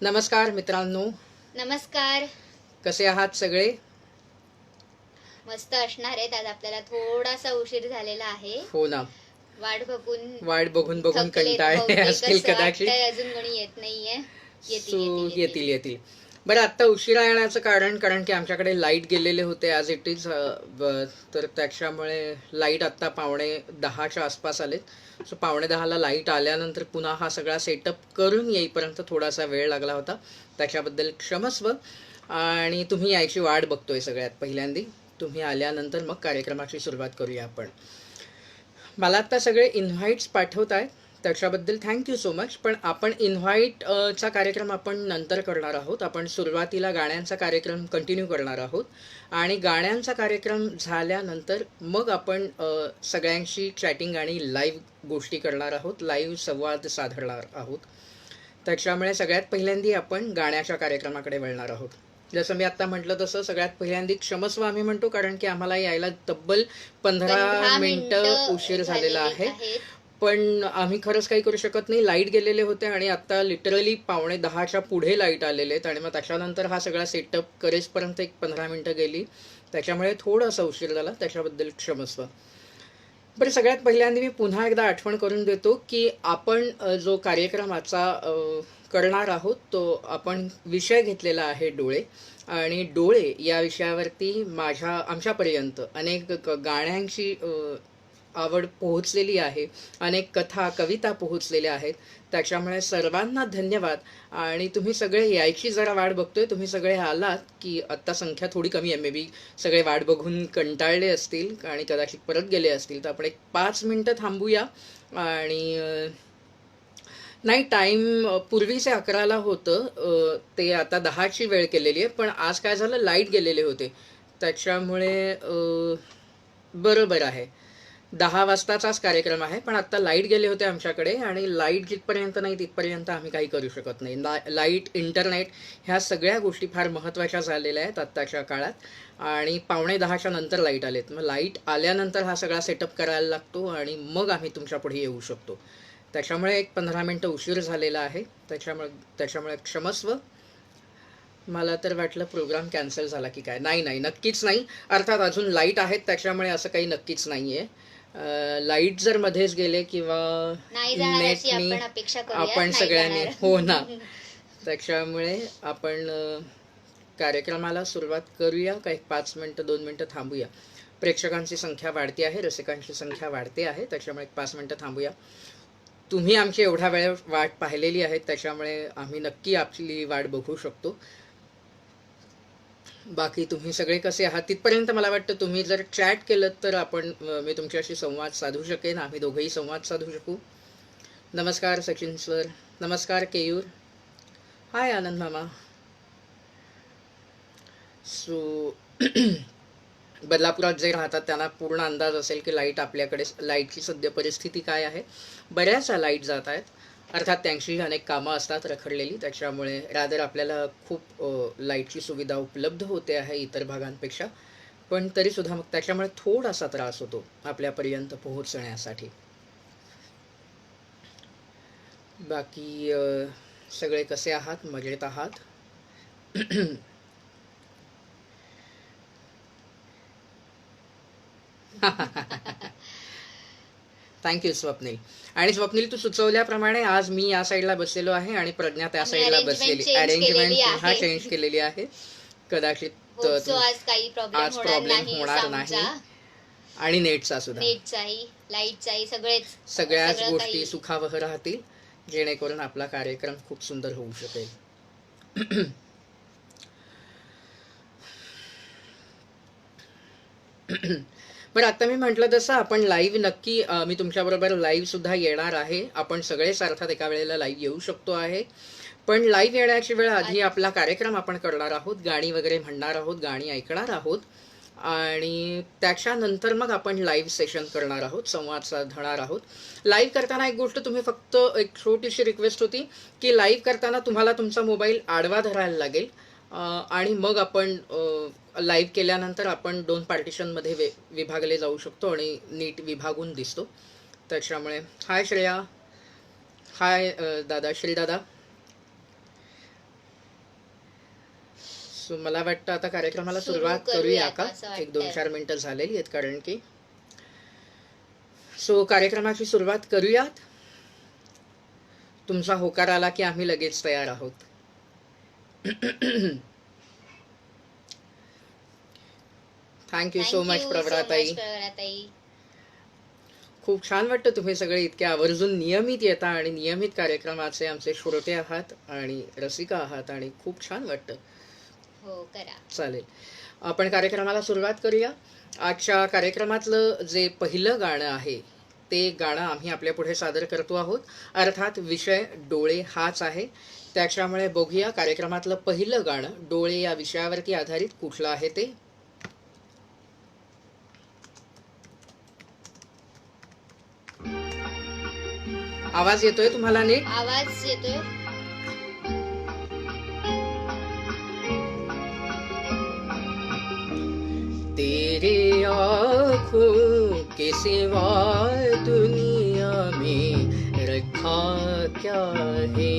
नमस्कार मित्रांनो, नमस्कार. कसे आहात सगळे? मस्त असणार आहेत. आज आपल्याला थोडासा उशीर झालेला आहे. हो ना, वाट बघून वाट बघून बघून थकलेत कंटाळले बहुतेक असतील असं कदाचित. वाटतंय. अजून कोणी येत नाहीये. येतील सो येतील येतील येतील. येतील. बरं, आत्ता उशिरा येण्याचं कारण की आमच्याकडे लाईट गेलेले होते ॲज इट इज. तर त्याच्यामुळे लाईट आत्ता 9:45च्या आसपास आलेत. सो 9:45ला लाईट आल्यानंतर पुन्हा हा सगळा सेटअप करून येईपर्यंत थोडासा वेळ लागला होता. त्याच्याबद्दल क्षमस्व. आणि तुम्ही यायची वाट बघतोय सगळ्यात पहिल्यांदी. तुम्ही आल्यानंतर मग कार्यक्रमाची सुरुवात करूया आपण. मला आता सगळे इन्व्हाइट्स पाठवत आहेत, त्याच्याबद्दल थँक्यू सो मच. पण आपण चा कार्यक्रम आपण नंतर करणार आहोत. आपण सुरुवातीला गाण्यांचा कार्यक्रम कंटिन्यू करणार आहोत आणि गाण्यांचा कार्यक्रम झाल्यानंतर मग आपण सगळ्यांशी चॅटिंग आणि लाईव्ह गोष्टी करणार आहोत, लाईव्ह संवाद साधणार आहोत. त्याच्यामुळे सगळ्यात पहिल्यांदी आपण गाण्याच्या कार्यक्रमाकडे वळणार आहोत. जसं मी आता म्हटलं तसं सगळ्यात पहिल्यांदी क्षमस्व आम्ही म्हणतो, कारण की आम्हाला यायला तब्बल 15 मिनिटं उशीर झालेला आहे. पण आम्ही खरंच काही करू शकत नाही. लाईट गेलेले होते आणि आता लिटरली 9:45च्या पुढे लाईट आलेले आहेत आणि मग त्याच्यानंतर हा सगळा सेटअप करेसपर्यंत एक 15 मिनिटं गेली. त्याच्यामुळे थोडासा उशीर झाला, त्याच्याबद्दल क्षमस्व. बरं, सगळ्यात पहिल्यांदा मी पुन्हा एकदा आठवण करून देतो की आपण जो कार्यक्रमाचा करणार आहोत तो आपण विषय घेतलेला आहे डोळे. आणि डोळे या विषयावरती आमच्यापर्यंत अनेक गाण्यांची आवड पोहोचलेली आहे, अनेक कथा कविता पोहोचलेल्या आहेत. त्याच्यामुळे सर्वांना धन्यवाद. आणि तुम्ही सगळे यायची जरा वाट बघतोय. तुम्ही सगळे आलात की आत्ता संख्या थोडी कमी आहे, मे बी सगळे वाट बघून कंटाळले असतील आणि कदाचित परत गेले असतील. तर आपण एक 5 मिनिटं थांबूया. आणि नाही, टाईम पूर्वीचे 11ला होतं, ते आता 10ची वेळ केलेली आहे. पण आज काय झालं, लाईट गेलेले होते त्याच्यामुळे बरोबर आहे 10 वाजताचाच कार्यक्रम आहे. पण आता लाईट गेले होते आमच्याकडे आणि लाईट जिथपर्यंत नाही तिथपर्यंत आम्ही काही करू शकत नाही. लाईट, इंटरनेट ह्या सगळ्या गोष्टी फार महत्त्वाच्या झालेल्या आहेत आत्ताच्या काळात. आणि 9:45च्या नंतर लाईट आलेत. मग लाईट आल्यानंतर हा सगळा सेटअप करायला लागतो आणि मग आम्ही तुमच्या पुढे येऊ शकतो. त्याच्यामुळे एक 15 मिनिटं उशीर झालेला आहे. त्याच्यामुळे क्षमस्व. मला तर वाटलं प्रोग्राम कॅन्सल झाला की काय. नाही नाही, नक्कीच नाही. अर्थात अजून लाईट आहेत त्याच्यामुळे असं काही नक्कीच नाही आहे. लाईट जर मध्येच गेले किंवा नाही जाणार अशी नेटनी आपण अपेक्षा करूया. आपण नाही सगळ्यांनी, जाणार. हो ना, त्याच्यामुळे आपण कार्यक्रमाला सुरुवात करूया का. एक 5 मिनिटं 2 मिनिटं थांबूया. प्रेक्षकांची संख्या वाढते आहे, रसिकांची संख्या वाढते आहे, त्याच्यामुळे एक 5 मिनिटं थांबूया. तुम्ही आमची एवढा वेळ वाट पाहिलेली आहे त्याच्यामुळे आम्ही नक्की आपली वाट बघू शकतो. बाकी तुम्ही सगळे कसे आहात तिथपर्यंत मला वाटतं तुम्ही जर चॅट केलं तर मी तुमच्याशी संवाद साधू शकेन, आम्ही दोघंही संवाद साधू शकू. नमस्कार सचिन सर. नमस्कार केयूर. हाय आनंद मामा. सो बदलापुरात जे राहतात त्यांना पूर्ण अंदाज असेल की लाईटची सध्या परिस्थिती काय आहे. बऱ्याचशा लाईट जात आहेत. अर्थात त्यांची अनेक कामं असतात रखडलेली, त्याच्यामुळे रादर आपल्याला खूप लाईटची सुविधा उपलब्ध होते आहे इतर भागांपेक्षा. पण तरीसुद्धा मग त्याच्यामुळे थोडासा त्रास होतो आपल्यापर्यंत पोहोचण्यासाठी. बाकी सगळे कसे आहात, मजेत आहात? थँक्यू स्वप्नील. आणि स्वप्नील, तू सुचवल्याप्रमाणे आज मी या साईडला बसलेलो आहे आणि प्रज्ञा त्या साईडला बसलेली. अरेंजमेंट पुन्हा चेंज केलेली आहे. कदाचित आज काही आज प्रॉब्लेम होणार नाही. आणि नेटचा सुद्धा, नेटचाही, लाईटचाही, सगळ्याच गोष्टी सुखावह राहतील जेणेकरून आपला कार्यक्रम खूप सुंदर होऊ शकेल. बरं, आता मी म्हटलं तसं आपण लाईव्ह नक्की, मी तुमच्याबरोबर लाईव्ह सुद्धा येणार आहे. आपण सगळेच अर्थात एका वेळेला लाईव्ह येऊ शकतो आहे. पण लाईव्ह येण्याची वेळ आधी आपला कार्यक्रम आपण करणार आहोत, गाणी वगैरे म्हणणार आहोत, गाणी ऐकणार आहोत आणि त्याच्यानंतर मग आपण लाईव्ह सेशन करणार आहोत, संवाद साधणार आहोत. लाईव्ह करताना एक गोष्ट, तुम्ही फक्त एक छोटीशी रिक्वेस्ट होती की लाईव्ह करताना तुम्हाला तुमचा मोबाईल आडवा धरायला लागेल आणि मग आपण लाईव्ह केल्यानंतर आपण 2 पार्टिशनमध्ये विभागले जाऊ शकतो आणि नीट विभागून दिसतो. त्याच्यामुळे हाय श्रेया. हाय दादा, श्री दादा. सो मला वाटतं आता कार्यक्रमाला सुरू सुरुवात करूया करूया आता का? असं एक वाटतंय. 2-4 मिनिटं झालेली आहेत कारण की. सो कार्यक्रमाची सुरुवात करूयात. तुमचा होकार आला की आम्ही लगेच तयार आहोत. थँक्यू सो मच प्रवराताई. प्रवराताई. खूप छान वाटतं तुम्ही सगळे इतके आवर्जून नियमित येता आणि नियमित कार्यक्रमाचे आमचे श्रोते आहात आणि रसिका आहात आणि खूप छान वाटतं. हो करा. चालेल, आपण कार्यक्रमाला सुरुवात करूया. आजच्या कार्यक्रमातलं जे पहिलं गाणं आहे ते गाणं आम्ही आपल्या पुढे सादर करतो आहोत. अर्थात विषय डोळे हाच आहे, त्याच्यामुळे बघूया कार्यक्रमातलं पहिलं गाणं डोळे या विषयावरती आधारित कुठलं आहे ते. आवाज येतोय तुम्हाला नीट? आवाज येतोय. तेरी आँखों के सिवा दुनिया में रखा क्या है,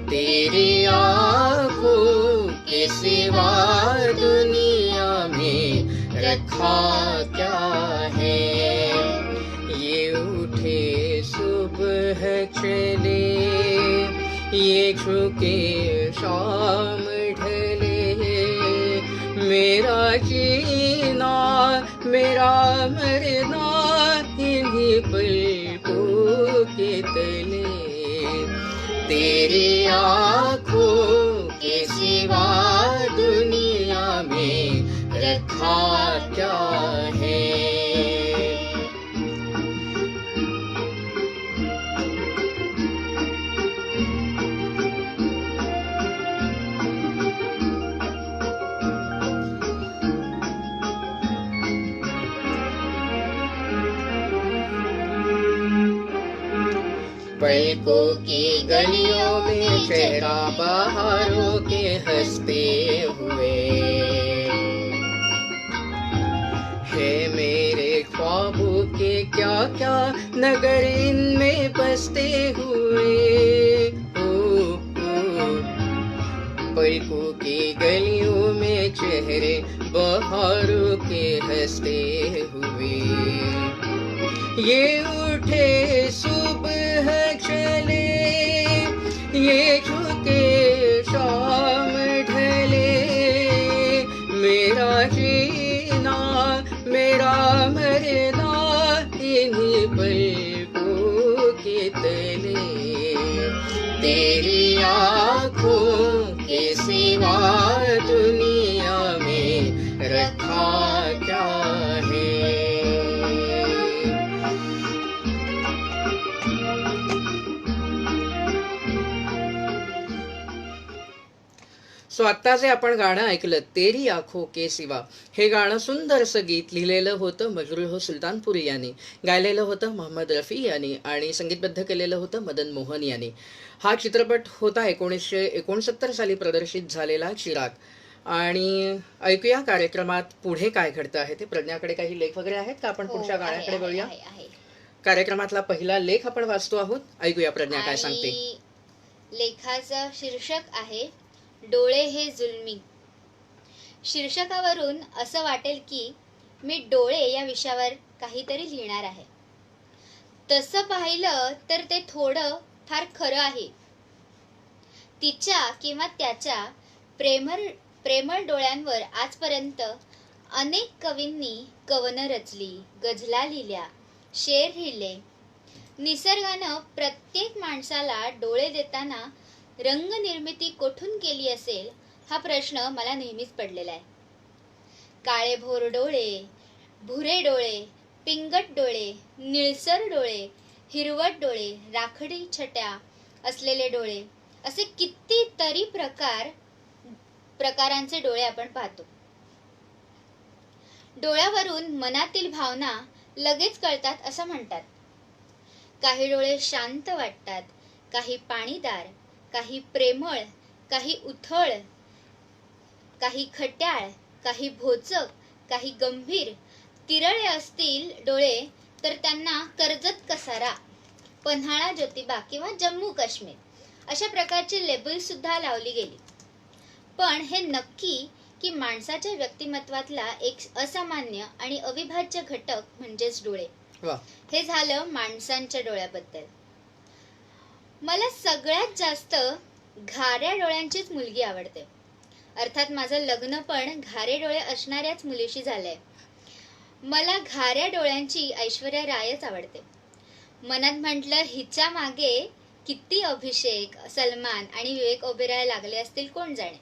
तेरी आँखों के सिवा दुनिया में रखा क्या है. ये उठे सुबह चले, ये झुके शाम ढले, मेरा जीना मेरा मरना इन्हीं पलकों के तले. तेरी आँखों के सिवा दुनिया में रखा क्या है. पलकों की गलियों में चेहरा बहारों के हंसते हुए है, मेरे ख्वाबों के क्या क्या नगर इनमें बसते हुए. पलकों की गलियों में चेहरे बहारों के हंसते हुए, ये उठे सुबह चले, ये झुके शाम ढले, मेरा जीना मेरा मरना इन्हीं पलकों के तले. तेरी आँखों के सिवा दुनिया में रखा क्या है. सो आत्ता जे आपण गाणं ऐकलं तेरी आँखों के सिवा, हे गाणं सुंदरसं गीत लिहिलेलं होतं मजरूह सुलतानपुरी यांनी, गायलेलं होतं मोहम्मद रफी यांनी आणि संगीतबद्ध केलेलं होतं मदन मोहन यांनी. हा चित्रपट होता 1969 साली प्रदर्शित झालेला चिराग. आणि ऐकूया कार्यक्रमात पुढे काय घडतं आहे ते. प्रज्ञाकडे काही लेख वगैरे आहेत का? आपण पुढच्या गाण्याकडे वळूया. कार्यक्रमातला पहिला लेख आपण वाचतो आहोत. ऐकूया प्रज्ञा काय सांगते. लेखाचं शीर्षक आहे डोळे हे जुलमी. शीर्षकावरून असं वाटेल की मी डोळे या विषयावर काहीतरी लिहिणार आहे. तसं पाहिलं तर ते थोडं फार खरं आहे. तिच्या किंवा त्याच्या प्रेमळ डोळ्यांवर आजपर्यंत अनेक कवींनी कवनं रचली, गझला लिहिल्या, शेर लिहिले. निसर्गानं प्रत्येक माणसाला डोळे देताना रंगनिर्मिती कोठून केली असेल हा प्रश्न मला नेहमीच पडलेला आहे. काळेभोर डोळे, भुरे डोळे, पिंगट डोळे, निळसर डोळे, हिरवट डोळे, राखडी छट्या असलेले डोळे, असे कितीतरी प्रकारांचे डोळे आपण पाहतो. डोळ्यावरून मनातील भावना लगेच कळतात असं म्हणतात. काही डोळे शांत वाटतात, काही पाणीदार, काही प्रेमळ, काही उथळ, काही खट्याळ, काही भोचक, काही गंभीर. तिरळे असतील डोळे तर त्यांना कर्जत कसारा, पन्हाळा ज्योतिबा किंवा जम्मू काश्मीर अशा प्रकारची लेबल सुद्धा लावली गेली. पण हे नक्की की माणसाच्या व्यक्तिमत्वातला एक असामान्य आणि अविभाज्य घटक म्हणजेच डोळे. वा. हे झालं माणसांच्या डोळ्याबद्दल. मला सगळ्यात जास्त घाऱ्या डोळ्यांचीच मुलगी आवडते. अर्थात माझं लग्न पण घारे डोळे असणाऱ्याच मुलीशी झालंय. मला घाऱ्या डोळ्यांची ऐश्वर्या रायच आवडते. मनात म्हटलं हिच्या मागे किती अभिषेक, सलमान आणि विवेक ओबेरॉय लागले असतील कोण जाणे.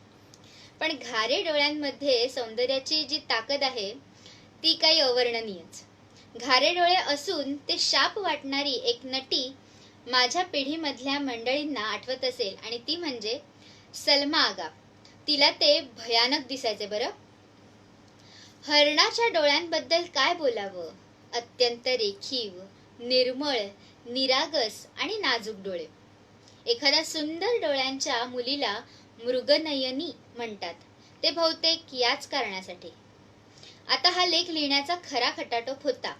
पण घारे डोळ्यांमध्ये सौंदर्याची जी ताकद आहे ती काही अवर्णनीयच. घारे डोळे असून ते शाप वाटणारी एक नटी माझ्या पिढीमधल्या मंडळींना आठवत असेल आणि ती म्हणजे सलमा आगा. तिला ते भयानक दिसायचे बरं. हरणाच्या डोळ्यांबद्दल काय बोलावं. अत्यंत रेखीव, निर्मळ, निरागस आणि नाजूक डोळे. एखाद्या सुंदर डोळ्यांच्या मुलीला मृगनयनी म्हणतात. ते बहुतेक याच कारणासाठी. आता हा लेख लिहिण्याचा खरा खटाटोप होता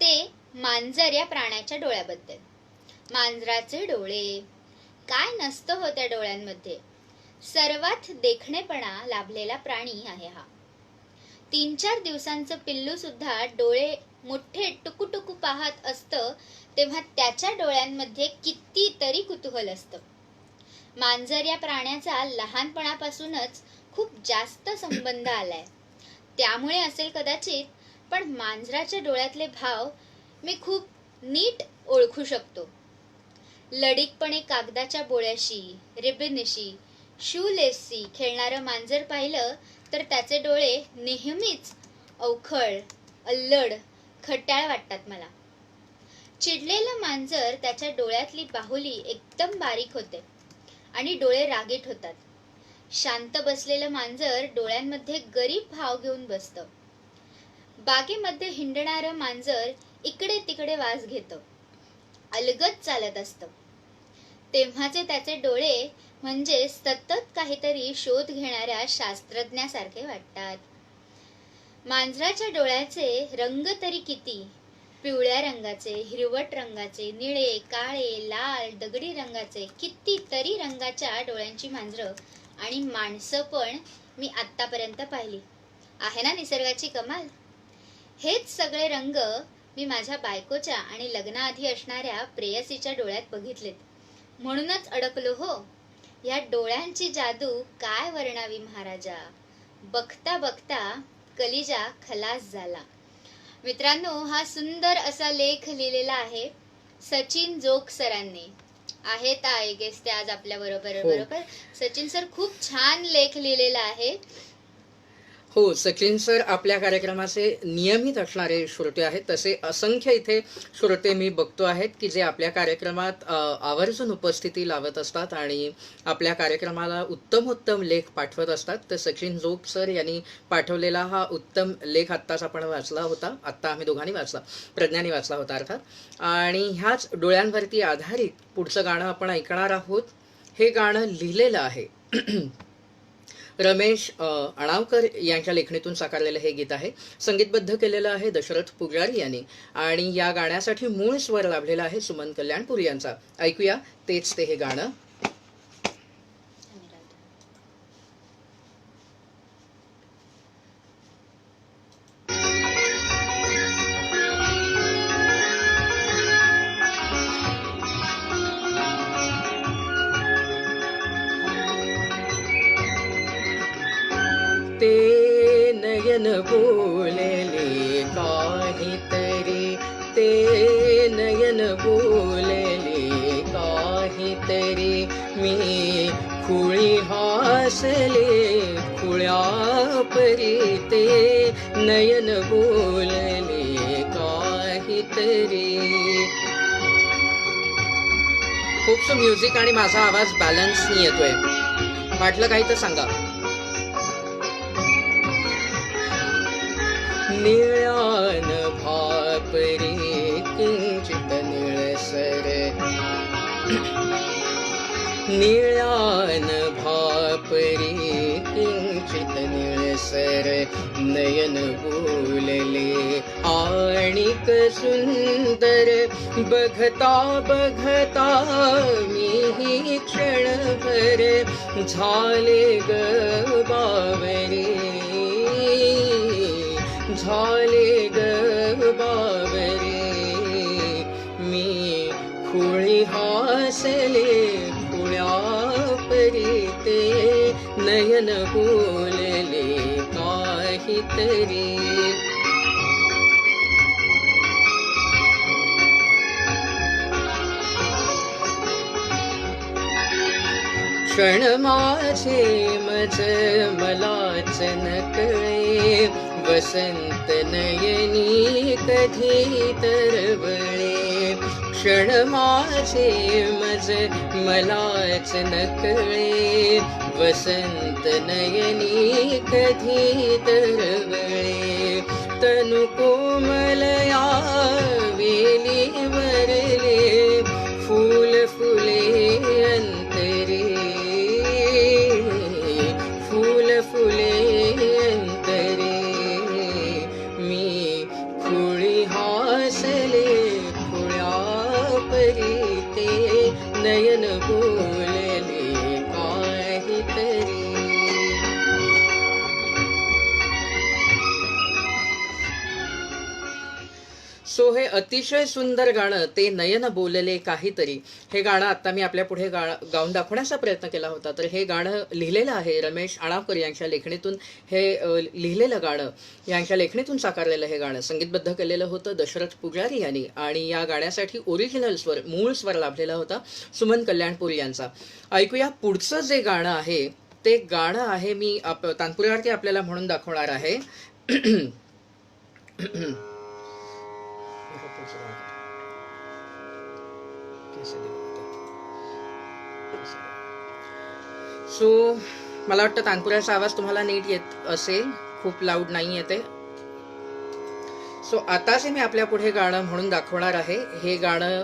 ते मांजर या प्राण्याच्या डोळ्याबद्दल. मांजराचे डोळे, काय नसतं हो त्या डोळ्यांमध्ये. सर्वात देखणेपणा लाभलेला प्राणी आहे हा. 3-4 दिवसांचं पिल्लू सुद्धा डोळे मोठे टुकूटुकू पाहत असतं तेव्हा त्याच्या डोळ्यांमध्ये कितीतरी कुतूहल असतं. मांजर या प्राण्याचा लहानपणापासूनच खूप जास्त संबंध आलाय. त्यामुळे असेल कदाचित, पण मांजराच्या डोळ्यातले भाव मी खूप नीट ओळखू शकतो. लडिकपणे कागदाच्या बोळ्याशी, रिबिनशी, शूलेसशी खेळणारं मांजर पाहिलं तर त्याचे डोळे नेहमीच अवखळ, अल्लड, खट्याळ वाटतात मला. चिडलेलं मांजर त्याच्या डोळ्यातली बाहुली एकदम बारीक होते आणि डोळे रागीट होतात. शांत बसलेलं मांजर डोळ्यांमध्ये गरीब भाव घेऊन बसतं. बागेमध्ये हिंडणारं मांजर इकडे तिकडे वास घेतं, अलगद चालत असतं. तेव्हाचे त्याचे डोळे म्हणजे सतत काहीतरी शोध घेणाऱ्या शास्त्रज्ञासारखे वाटतात. मांजराच्या डोळ्याचे रंग तरी किती. पिवळ्या रंगाचे, हिरवट रंगाचे, निळे, काळे, लाल, दगडी रंगाचे, कितीतरी रंगाच्या डोळ्यांची मांजरं आणि माणसं पण मी आत्तापर्यंत पाहिली. आहे ना निसर्गाची कमाल. हेच सगळे रंग मी माझ्या बायकोच्या आणि लग्नाआधी असणाऱ्या प्रेयसीच्या डोळ्यात बघितलेत. म्हणूनच अडकलो हो. या डोळ्यांची जादू काय वर्णावी महाराजा. बघता बघता कलिजा खलास झाला. मित्रांनो, हा सुंदर असा लेख लिहिलेला आहे सचिन जोग सरांनी. आहेत आय गेस ते आज आपल्या बरोबर. बरोबर सचिन सर, खूप छान लेख लिहिलेला आहे. हो, सचिन सर आपल्या कार्यक्रमाचे नियमित असणारे श्रोते आहेत. तसे असंख्य इथे श्रोते मी बघतो आहेत की जे आपल्या कार्यक्रमात आवर्जून उपस्थिती लावत असतात आणि आपल्या कार्यक्रमाला उत्तमोत्तम लेख पाठवत असतात. तर सचिन जोग सर यांनी पाठवलेला हा उत्तम लेख आत्ताच आपण वाचला होता. आत्ता आम्ही दोघांनी वाचला, प्रज्ञाने वाचला होता अर्थात. आणि ह्याच डोळ्यांवरती आधारित पुढचं गाणं आपण ऐकणार आहोत. हे गाणं लिहिलेलं आहे रमेश अणावकर यांच्या लेखणीतून साकारलेलं हे गीत आहे. संगीतबद्ध केलेलं आहे दशरथ पुजारी यांनी आणि या गाण्यासाठी मूळ स्वर लाभलेला आहे सुमन कल्याणपुरी यांचा. ऐकूया तेच ते हे गाणं. ते नयन बोलले काहीतरी, ते नयन बोलले काहीतरी, मी खुळी हासले खुळ्या परी, ते नयन बोलले काहीतरी. खूपसं म्युझिक आणि माझा आवाज बॅलन्स नाही येतोय. वाटलं काही तर सांगा. निळ्यान भापरी किंचित निळसर, निळ्यान भापरी किंचित निळसर, नयन बोलले आणिक सुंदर बघता बघता मी क्षणभर झाले ग बावरे, झाले ग बावरे. मी खुळी हासले खुळ्या परीते नयन बोलले काहीतरी. क्षण माझे मज मलाच नकळे, वसंत नयनी कधी तरवळे. क्षण माझे मज मलाच नकळे, वसंत नयनी कधी तरवळे. तनु कोमलया वेली वरले, फूल फुले अंतरे, फूल फुले अंतरे. मी खुळी हासले खुळ्या परीते नयन बोलले काहीतरी. सो हे अतिशय सुंदर गाणं ते नयन बोलले काहीतरी, हे गाणं आता मी आपल्या पुढे गाऊन दाखवण्याचा प्रयत्न केला होता. तर हे गाणं लिहिलेलं आहे रमेश अणावकर यांच्या लेखणीतून. हे लिहिलेलं गाणं यांच्या लेखणीतून साकारलेलं हे गाणं संगीतबद्ध केलेलं होतं दशरथ पुजारी यांनी. आणि या गाण्यासाठी ओरिजिनल स्वर, मूळ स्वर लाभलेला होता सुमन कल्याणपूर यांचा. ऐकूया पुढचं जे गाणं आहे ते गाणं आहे मी तानपुऱ्यावरती आपल्याला म्हणून दाखवणार आहे. सो मला वाटतं तानपुऱ्याचा आवाज तुम्हाला नीट येत असेल, खूप लाऊड नाही येते. सो आता जे मी आपल्या पुढे गाणं म्हणून दाखवणार आहे हे गाणं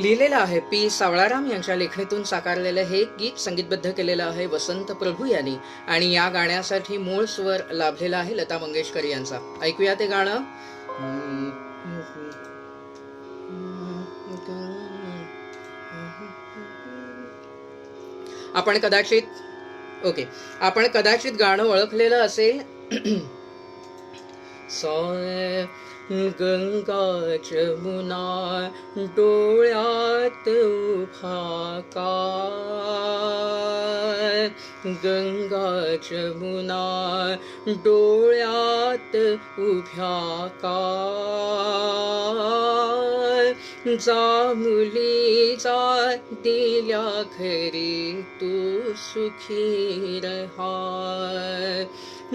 लिहिलेलं आहे पी सावळाराम यांच्या लेखणीतून साकारलेलं हे गीत संगीतबद्ध केलेलं आहे वसंत प्रभू यांनी. आणि या गाण्यासाठी मूळ स्वर लाभलेला आहे लता मंगेशकर यांचा. ऐकूया ते गाणं. आपण कदाचित गाणं ओळखलेलं असेल. गंगा जमुना डोळ्यात उभा काय, गंगा जमुना डोळ्यात उभ्या काय. जा मुली जा दिल्या घरी तू सुखी रहा,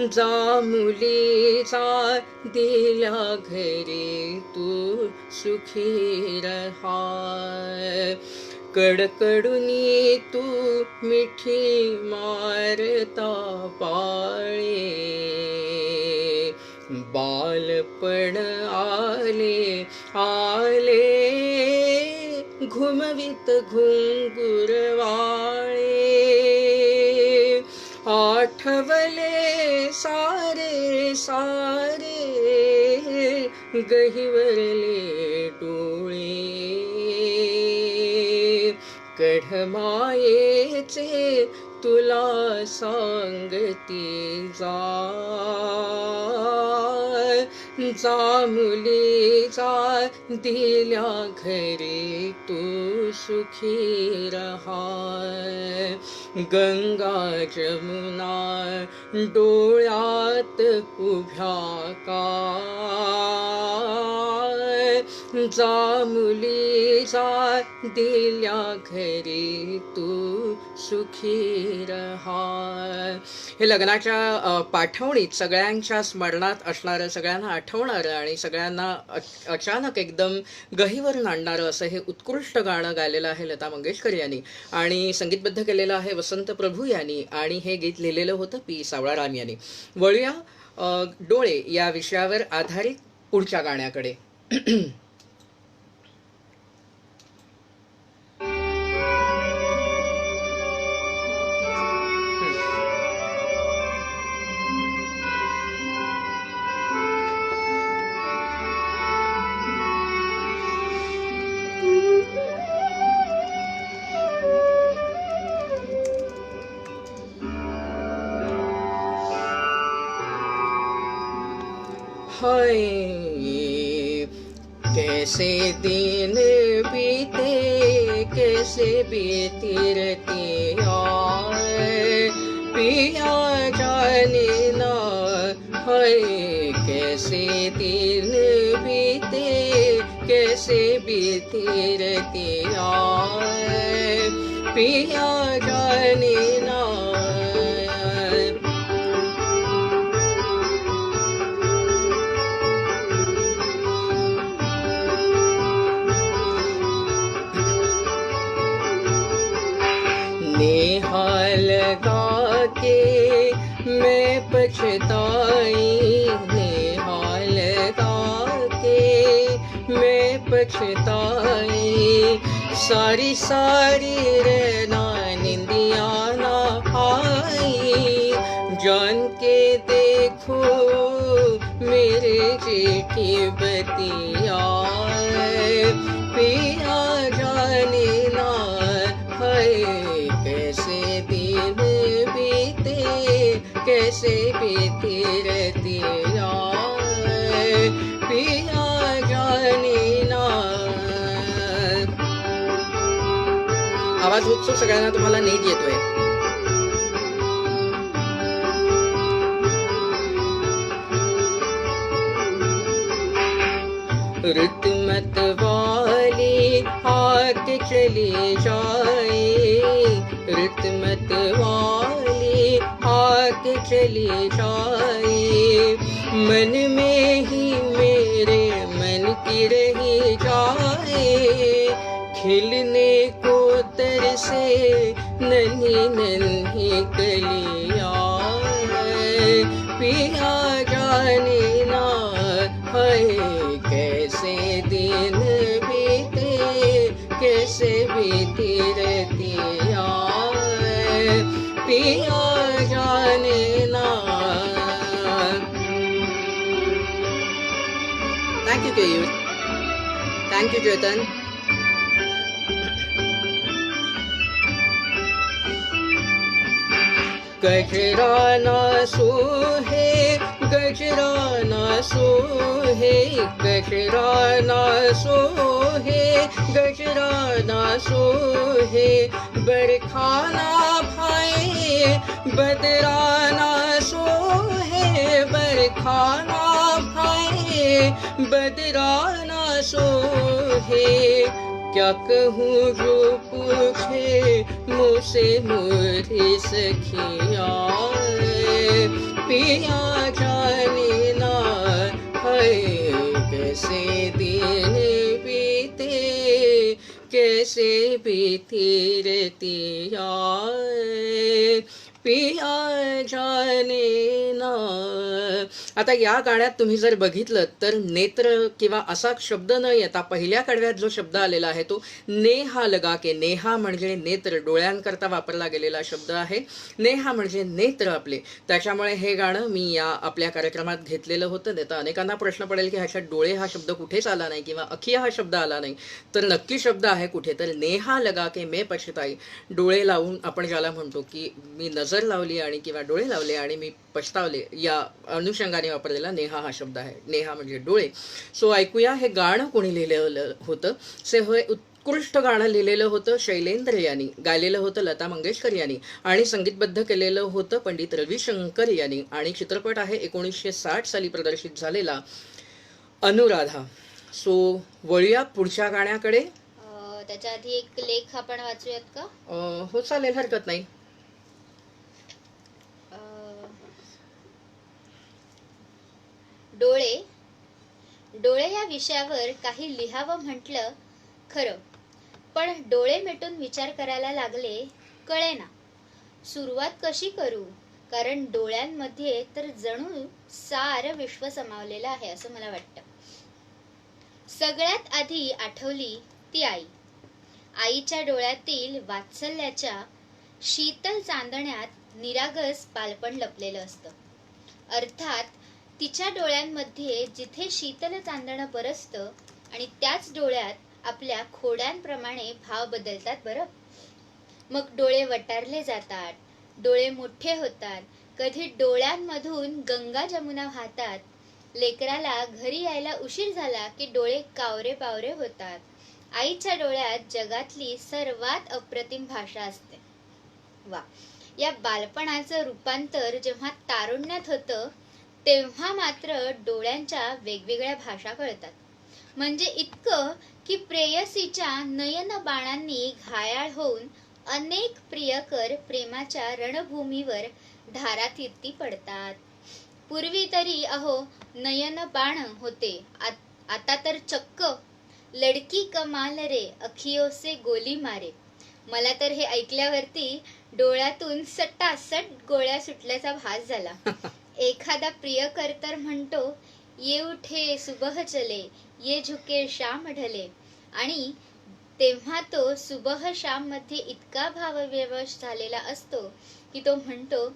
जा मुली जा दिल्या घरी तू सुखी रहा. कडकडुनी तू मिठी मारता पाळे, बालपण आले आले घुमवित घुंगुरवाळे. आठवले सारे सारे गहिवरले डोळे, कढमायेचे तुला सांगती जा मुली जा दिल्या घरी तू सुखी रहा. गंगा जमुना डोळ्यात उभ्या काय, जा मुली जा दिल्या घरी तू सुखी रहा. हे लग्नाच्या पाठवणीत सगळ्यांच्या स्मरणात असणारं, सगळ्यांना आठवणारं आणि सगळ्यांना अचानक एकदम गहिवरून आणणारं असं हे उत्कृष्ट गाणं गायलेलं आहे लता मंगेशकर यांनी आणि संगीतबद्ध केलेलं आहे वसंत प्रभू यांनी. आणि हे गीत लिहिलेलं होतं पी सावळाराम यांनी. वळूया डोळे या विषयावर आधारित पुढच्या गाण्याकडे. हाय कैसे दिन बीते, कैसे बीती रतिया, पिया जाने ना। हाय कैसे दिन बीते, कैसे बीती रतिया, पिया जाने ना। नेहा लगा के मैं पछताई, नेहा लगा के मैं पछताई, सारी सारी रहना निंदिया ना आई, जान के देखो मेरे जेठी बतिया, पिया जाने ना। हाय कैसे दिन बीते, कैसे बीती रतिया, पिया जाने ना। आवाज उत्सुक सगळ्यांना तुम्हाला नीट येतोय? रुत मत वाली आके चली जाए, रुत मत वाली आके चली जाए, मन में ही मेरे मन की रही जाए, खिलने को तरसे नन्ही नन्ही कलियां, पिया जाने ना। हाय कैसे दिन बीते, कैसे बीती रतिया, पिया जाने ना। Thank you Keyur, thank you Chetan. गजरा ना सोहे, गजरा ना सोहे, गजरा ना सोहे, गजरा ना सोहे, बरखा ना भाए, बदरा ना सोहे, बरखा ना भाए, बदरा ना सोहे, क्या कहूँ जो पूछे मुझसे मोरी सखिया, पिया जाने ना। हाय कैसे दिन बीते, कैसे बीती रतिया, पिया जाने ना। आता या गाण्यात तुम्ही जर बघितलं तर नेत्र किंवा असा शब्द न येता पहिल्या कडव्यात जो शब्द आलेला आहे तो नेहा लगा के, नेहा म्हणजे नेत्र, डोळ्यांकरता वापरला गेलेला शब्द आहे, नेहा म्हणजे नेत्र आपले, त्याच्यामुळे हे गाणं मी या आपल्या कार्यक्रमात घेतलेलं होतं. आता अनेकांना प्रश्न पडेल की ह्याच्यात डोळे हा शब्द कुठेच आला नाही किंवा अखिया हा शब्द आला नाही, तर नक्की शब्द आहे कुठे, तर नेहा लगा के मैं पछताई, डोळे लावून आपण ज्याला म्हणतो की मी नजर लावली आणि किंवा डोळे लावले आणि मी पछतावले, या अनुषंगाने वापरलेला नेहा हा शब्द आहे. नेहा म्हणजे डोळे. सो ऐकूया हे गाणं कोणी लिहिलेलं होतं. हे उत्कृष्ट गाणं लिहिलेलं होतं शैलेंद्र यांनी, गायलेलं होतं लता मंगेशकर यांनी आणि संगीतबद्ध केलेलं होतं पंडित रविशंकर यांनी, आणि चित्रपट आहे 1960 साली प्रदर्शित झालेला अनुराधा. सो वळूया पुढच्या गाण्याकडे. त्याच्या आधी एक लेख आपण वाचूयात का? हो चालेल, हरकत नाही. डोळे, डोळे या विषयावर काही लिहावं म्हटलं खरं, पण डोळे मिटून विचार करायला लागले कळेना सुरुवात कशी करू, कारण डोळ्यांमध्ये तर जणू सारं विश्व समावलेलं आहे असं मला वाटतं. सगळ्यात आधी आठवली ती आई. आईच्या डोळ्यातील वात्सल्याच्या शीतल चांदण्यात निरागस बालपण लपलेलं असतं. अर्थात तिच्या डोळ्यांमध्ये जिथे शीतल चांदणं बरसतं आणि त्याच डोळ्यात आपल्या खोड्यांप्रमाणे भाव बदलतात बरं. मग डोळे वटारले जातात, डोळे मोठे होतात, कधी डोळ्यांमधून गंगा जमुना वाहतात, लेकराला घरी यायला उशीर झाला की डोळे कावरे पावरे होतात. आईच्या डोळ्यात जगातली सर्वात अप्रतिम भाषा असते. वा, या बालपणाचं रूपांतर जेव्हा तारुण्यात होतं तेव्हा मात्र डोळ्यांच्या वेगवेगळ्या भाषा कळतात. म्हणजे इतकं की प्रेयसीच्या नयन बाणांनी घायाळ होऊन अनेक प्रियकर प्रेमाच्या रणभूमीवर धारातीर्थी पडतात. पूर्वी तरी अहो नयन बाण होते, आता तर चक्क लडकी कमाल रे अखियों से गोली मारे. मला तर हे ऐकल्यावरती डोळ्यातून सटासट गोळ्या सुटल्याचा भास झाला. एखादा प्रियकर तर म्हणतो, ये उठे सुबह चले, ये झुके शाम ढले, आणि तेव्हा तो सुबह शाम मध्ये इतका भावविवश झालेला असतो की तो म्हणतो,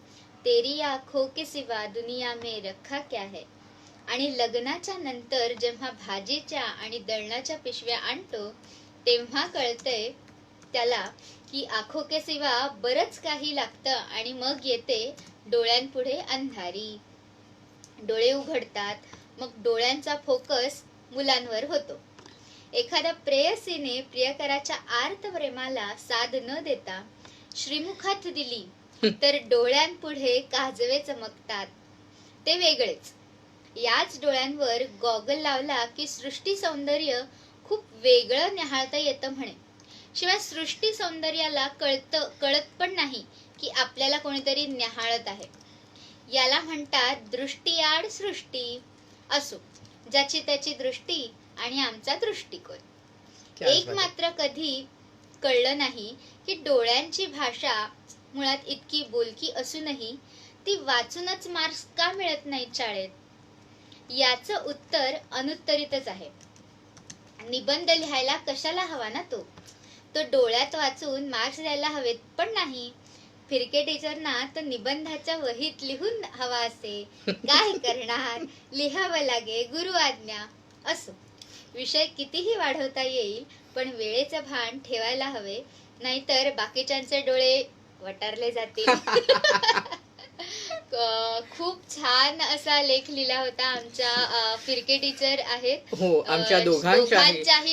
तेरी आंखों के सिवा दुनिया में रखा क्या है. आणि लग्नाच्या नंतर जेव्हा भाजीच्या आणि दळणाच्या पिशव्या आणतो तेव्हा कळतंय त्याला की आंखों के सिवा बरंच काही लागतं. आणि मग येते डोळ्यांपुढे अंधारी. डोळे उघडतात, मग डोळ्यांचा फोकस मुलांवर होतो. एखाद्या प्रेयसीने प्रियकराच्या आर्त प्रेमाला साथ न देता श्रीमुखात दिली तर डोळ्यांपुढे काजवे चमकतात, ते वेगळेच. याच डोळ्यांवर गॉगल लावला की सृष्टी सौंदर्य खूप वेगळं निहाळता येतं म्हणे. शिवाय सृष्टी सौंदर्याला कळत पण नाही की आपल्याला कोणीतरी निहाळत आहे. याला म्हणतात दृष्टीआड सृष्टी. असो, ज्याची त्याची दृष्टी आणि आमचा दृष्टिकोन. एक मात्र कधी कळलं नाही की डोळ्यांची भाषा मुळात इतकी बोलकी असूनही ती वाचूनच मार्क्स का मिळत नाहीत शाळेत. याचं उत्तर अनुत्तरितच आहे. निबंध लिहायला कशाला हवा ना तो डोळ्यात वाचून मार्क्स द्यायला हवेत पण नाही. फिरके टीचरना तो निबंधाच्या वहीत लिहून हवा असे. काय करणार, लिहावं लागे, गुरु आज्ञा. असो, विषय कितीही वाढवता येईल पण वेळेचं भान ठेवायला हवे, नाहीतर बाकीच्यांचे डोळे वटारले जातील. खूप छान असा लेख लिहिला होता आमच्या फिरके टीचर आहेत. हो, आमच्या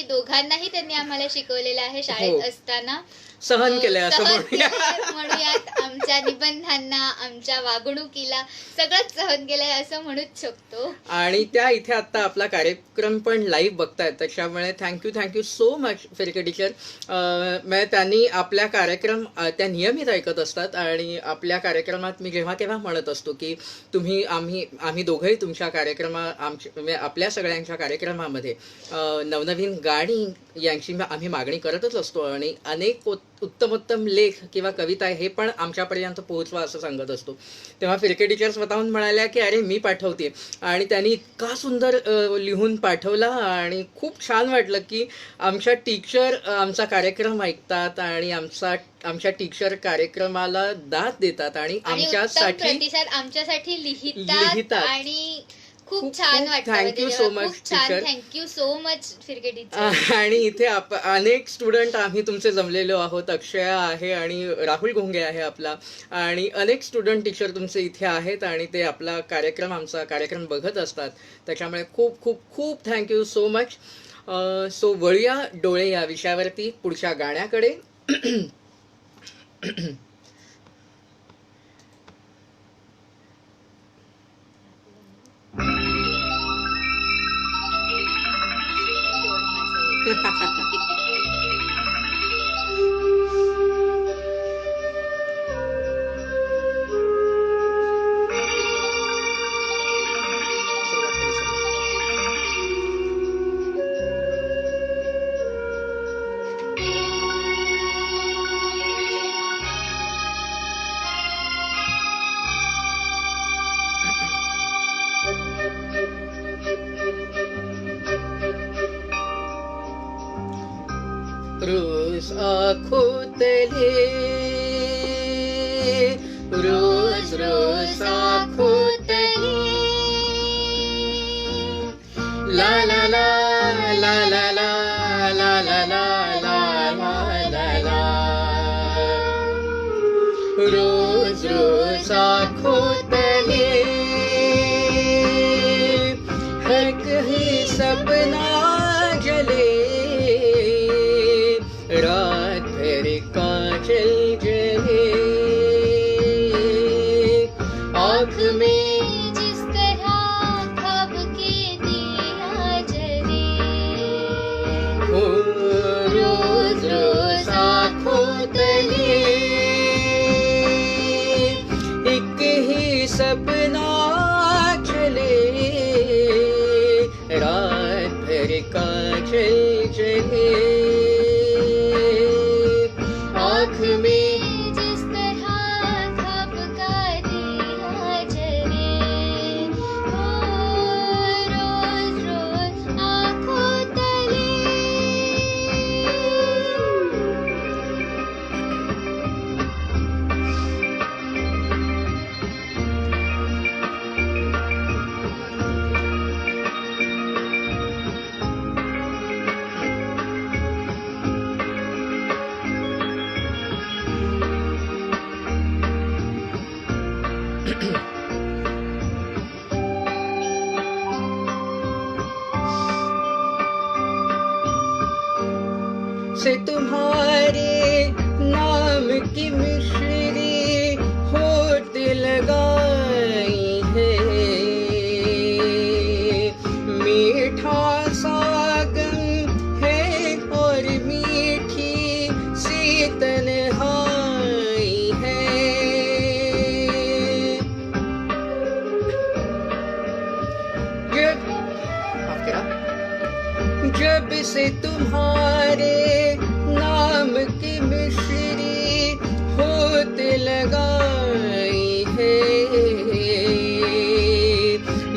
दोघांनाही त्यांनी आम्हाला शिकवलेलं आहे शाळेत असताना. सहन केलंय असं म्हणूयात. आमच्या निबंधांना, आमच्या वागणुकीला सगळंच सहन केलंय असं म्हणूच शकतो. आणि त्या इथे आता आपला कार्यक्रम पण लाईव्ह बघतायत, त्याच्यामुळे थँक्यू सो मच फिरके टीचर. म्हणजे त्यांनी आपल्या कार्यक्रम त्या नियमित ऐकत असतात आणि आपल्या कार्यक्रमात मी जेव्हा केव्हा म्हणत असतो की तुम्ही आम्ही दोघंही तुमच्या आपल्या सगळ्यांच्या कार्यक्रमामध्ये नवनवीन गाणी यांची आम्ही मागणी करतच असतो आणि अनेक उत्तमोत्तम लेख किंवा कविता हे पण आमच्यापर्यंत पोहोचवा असं सांगत असतो. तेव्हा फिरके टीचर स्वतःहून म्हणाल्या की अरे मी पाठवते, आणि त्यांनी इतका सुंदर लिहून पाठवला आणि खूप छान वाटलं की आमच्या टीचर आमचा कार्यक्रम ऐकतात आणि आमच्या टीचर कार्यक्रमाला दाद देतात आणि आमच्यासाठी लिहितात आणि खूप छान वाटतं. Thank you so much teacher. Thank you so much फिरके टीचर. आणि इथे अनेक स्टुडंट आम्ही तुमचे जमलेलो आहोत. अक्षया आहे आणि राहुल घोंगे आहे आपला, आणि अनेक स्टुडंट टीचर तुमचे इथे आहेत आणि ते आमचा कार्यक्रम बघत असतात. त्याच्यामुळे खूप खूप खूप थँक्यू सो मच. सो वळूया डोळे या विषयावरती पुढच्या गाण्याकडे. रोज आँखों तले, रोज रोज आँखों तले, ला ला ला ला ला ला ला ला ला ला ला ला, रोज रोज आँखों तले, आँख में जिस तरह ख्वाब के दिया जले, हो रोज रोज आँखों तले एक ही सपना चले, रात भर का चल चले। आँख में जिस तरह ख्वाब का दिया जले, हो रोज रोज आँखों तले। से तुम्हारे नाम की मिश्री होठ लगाई है, मीठा सागम है और मीठी सी तन्हाई है। जब से तुम्हारे नाम की मिश्री होठ लगाई है,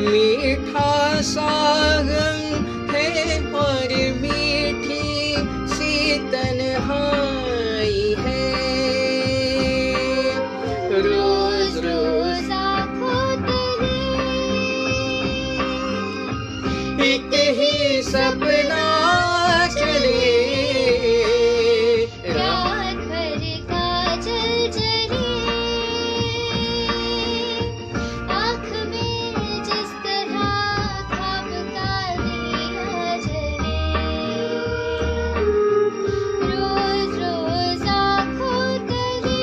मीठा सागम है और मीठी सी तन्हाई है। रोज रोज आँखों तले एक ही सपना चले, रात भर का जल जले। आँख में जिस तरह ख्वाब का दिया जले, रोज रोज आँखों तले।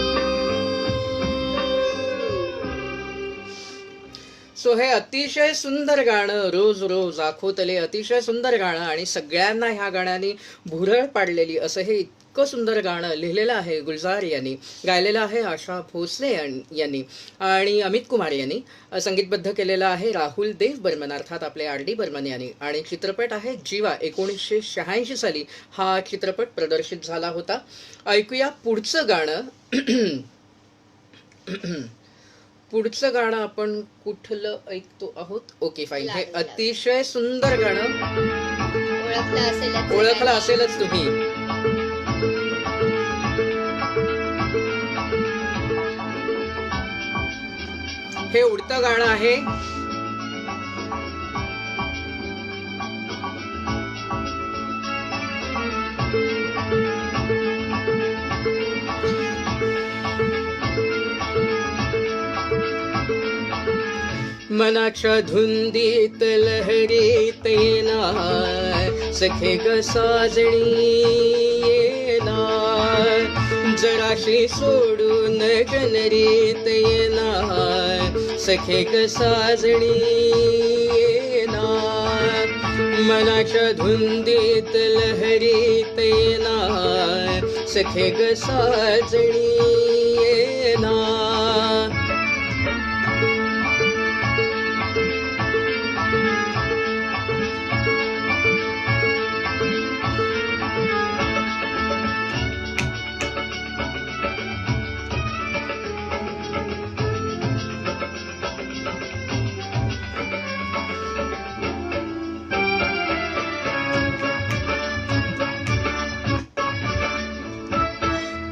सो हे अतिशय सुंदर गाणं रोज रोज आखोतले, अतिशय सुंदर गाणं आणि सगळ्यांना ह्या गाण्याने भुरळ पाडलेली असं हे इतकं सुंदर गाणं लिहिलेलं आहे गुलजार यांनी, गायलेलं आहे आशा भोसले यांनी आणि अमित कुमार यांनी, संगीतबद्ध केलेलं आहे राहुल देव बर्मन अर्थात आपले RD बर्मन यांनी आणि चित्रपट आहे जीवा. 1986 साली हा चित्रपट प्रदर्शित झाला होता. ऐकूया पुढचं गाणं. पुढचं गाणं आपण कुठलं ऐकतो आहोत. Okay fine. हे अतिशय सुंदर गाणं ओळखलं असेलच तुम्ही. हे उडतं गाणं आहे. मनाच्या धुंदीत लहरीत येणार सखे ग साजणी येणार, जराशी सोडून जनरीत येणार सखे ग साजणी येणार, मनाच्या धुंदीत लहरीत येणार सखे ग साजणी येणार.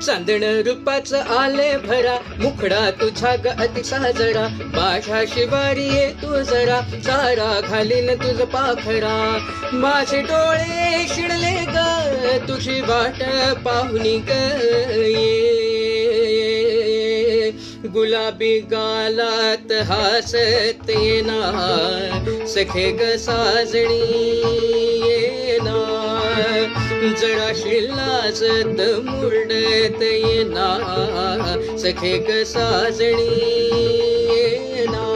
चांदण रूपाचं आले भरा, मुखडा तुझा ग अति साजरा, माझ्या शिवारी ये तू जरा, चारा घालीन तुझ पाखरा, माझे डोळे शिणले ग तुझी वाट पाहुनी ग ये, गुलाबी गालात हसत येणार सखे ग साजणी येणार, जराशी लाजत मुरडत येणार सखे ग साजणी येणार.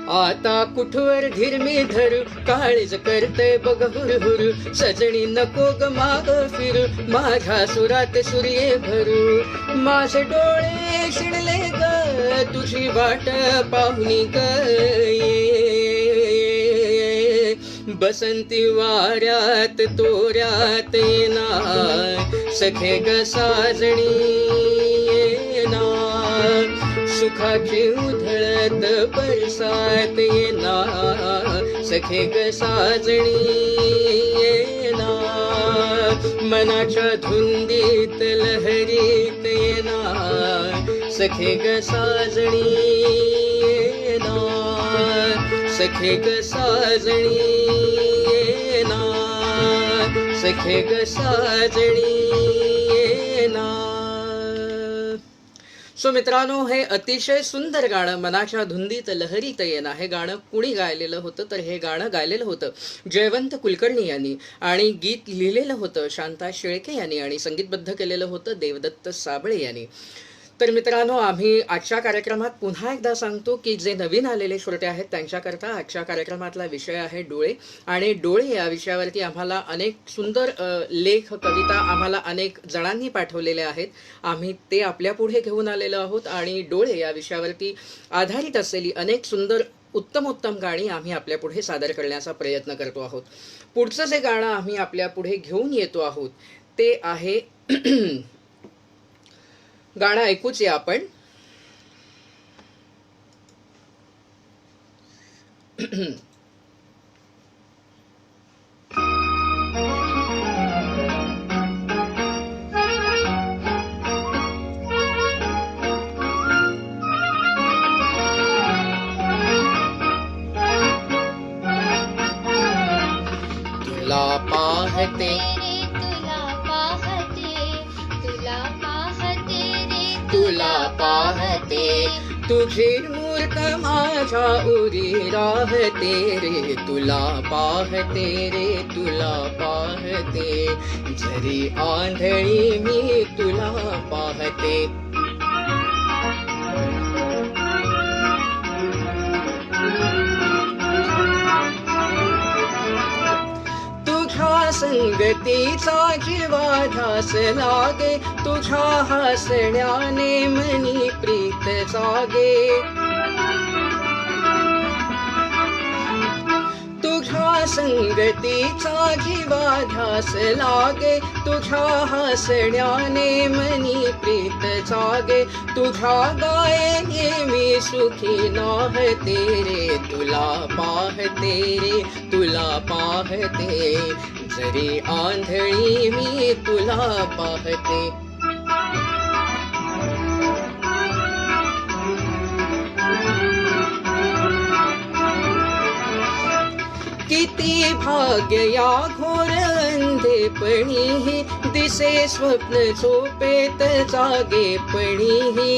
आता कुठवर धीरमी धरू काळीज करते बघ हुरहुर सजणी नको ग माग फिरू माझ्या सुरात सूर्य भरू माझे डोळे शिणले ग तुझी वाट पाहुनी ग बसंती वाऱ्यात तोऱ्यात येणार सखे ग साजणी येणार सुखाची उधळत बरसात येणार सखे ग साजणी येणार मनाच्या धुंदीत लहरीत येणार सखे ग साजणी येणार सखे ग साजणी येणार सखे ग साजणी येणार. सो मित्रांनो, हे अतिशय सुंदर गाणं मनाच्या धुंदीत लहरीत येणं हे गाणं कुणी गायलेलं होतं तर हे गाणं गायलेलं होतं जयवंत कुलकर्णी यांनी आणि गीत लिहिलेलं होतं शांता शेळके यांनी आणि संगीतबद्ध केलेलं होतं देवदत्त साबळे यांनी. तर मित्रांनो, आम्ही आजच्या कार्यक्रमात पुन्हा एकदा सांगतो की जे नवीन आलेले श्रोते आहेत त्यांच्याकरता आजच्या कार्यक्रमातला विषय आहे डोळे. आणि डोळे या विषयावरती आम्हाला अनेक सुंदर लेख कविता आम्हाला अनेक जणांनी पाठवलेले आहेत. आम्ही ते आपल्यापुढे घेऊन आलेलो आहोत आणि डोळे या विषयावरती आधारित असलेली अनेक सुंदर उत्तम गाणी आम्ही आपल्यापुढे सादर करण्याचा प्रयत्न करतो आहोत. पुढचं जे गाणं आम्ही आपल्यापुढे घेऊन येतो आहोत ते आहे गाणं ऐकूच या आपण. तुला पाहते तुला पाहते तुझी मूर्त माझ्या उरी राहते रे तुला पाहते रे तुला पाहते जरी आंधळी मी तुला पाहते. संगतीचा जीवा ध्यास लागे तुझ्या हसण्याने मनी प्रीत जागे. तुझ्या संगतीचा जीवा ध्यास लागे तुझ्या हसण्याने मनी प्रीत जागे. तुझ्या गायने मी सुखी नाहते रे तुला पाहते रे तुला पाहते जरी आंधळी मी तुला पाहते. किती भाग्य या घोर अंधेपणीही दिसे स्वप्न झोपेत जागेपणीही.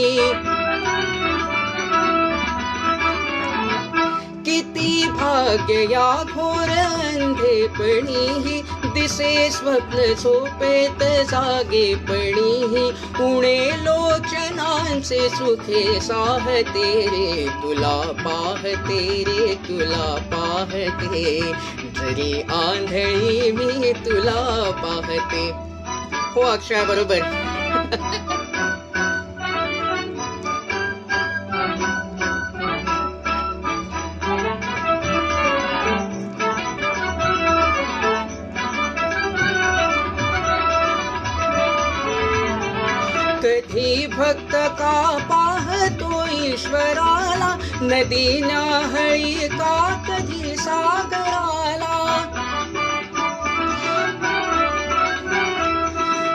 किती भाग्य या घोर अंधेपणीही दिसे स्वप्न झोपेत जागेपणीही. उणे लोचनांचे सुखे साहते रे तुला पाहते रे तुला पाहते जरी आंधळी मी तुला पाहते. हो अक्षय बरोबर. कधी भक्त का पाहतो ईश्वराला नदी न्याहळी का कधी सागराला.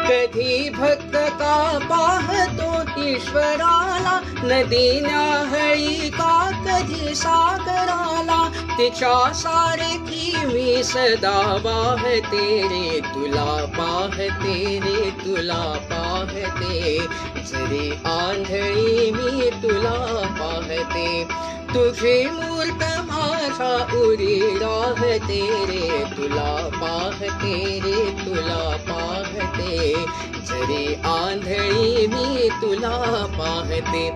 कधी भक्त का पाहतो ईश्वराला नदी न्याहळी का कधी सागराला. तिच्या सारखी मी सदा वाहते रे तुला पाहते रे तुला पाहते जरी आंधळी मी तुला पाहते. तुझी मूर्त माझ्या उरी राहते रे तुला पाहते रे तुला पाहते जरी आंधळी मी तुला पाहते.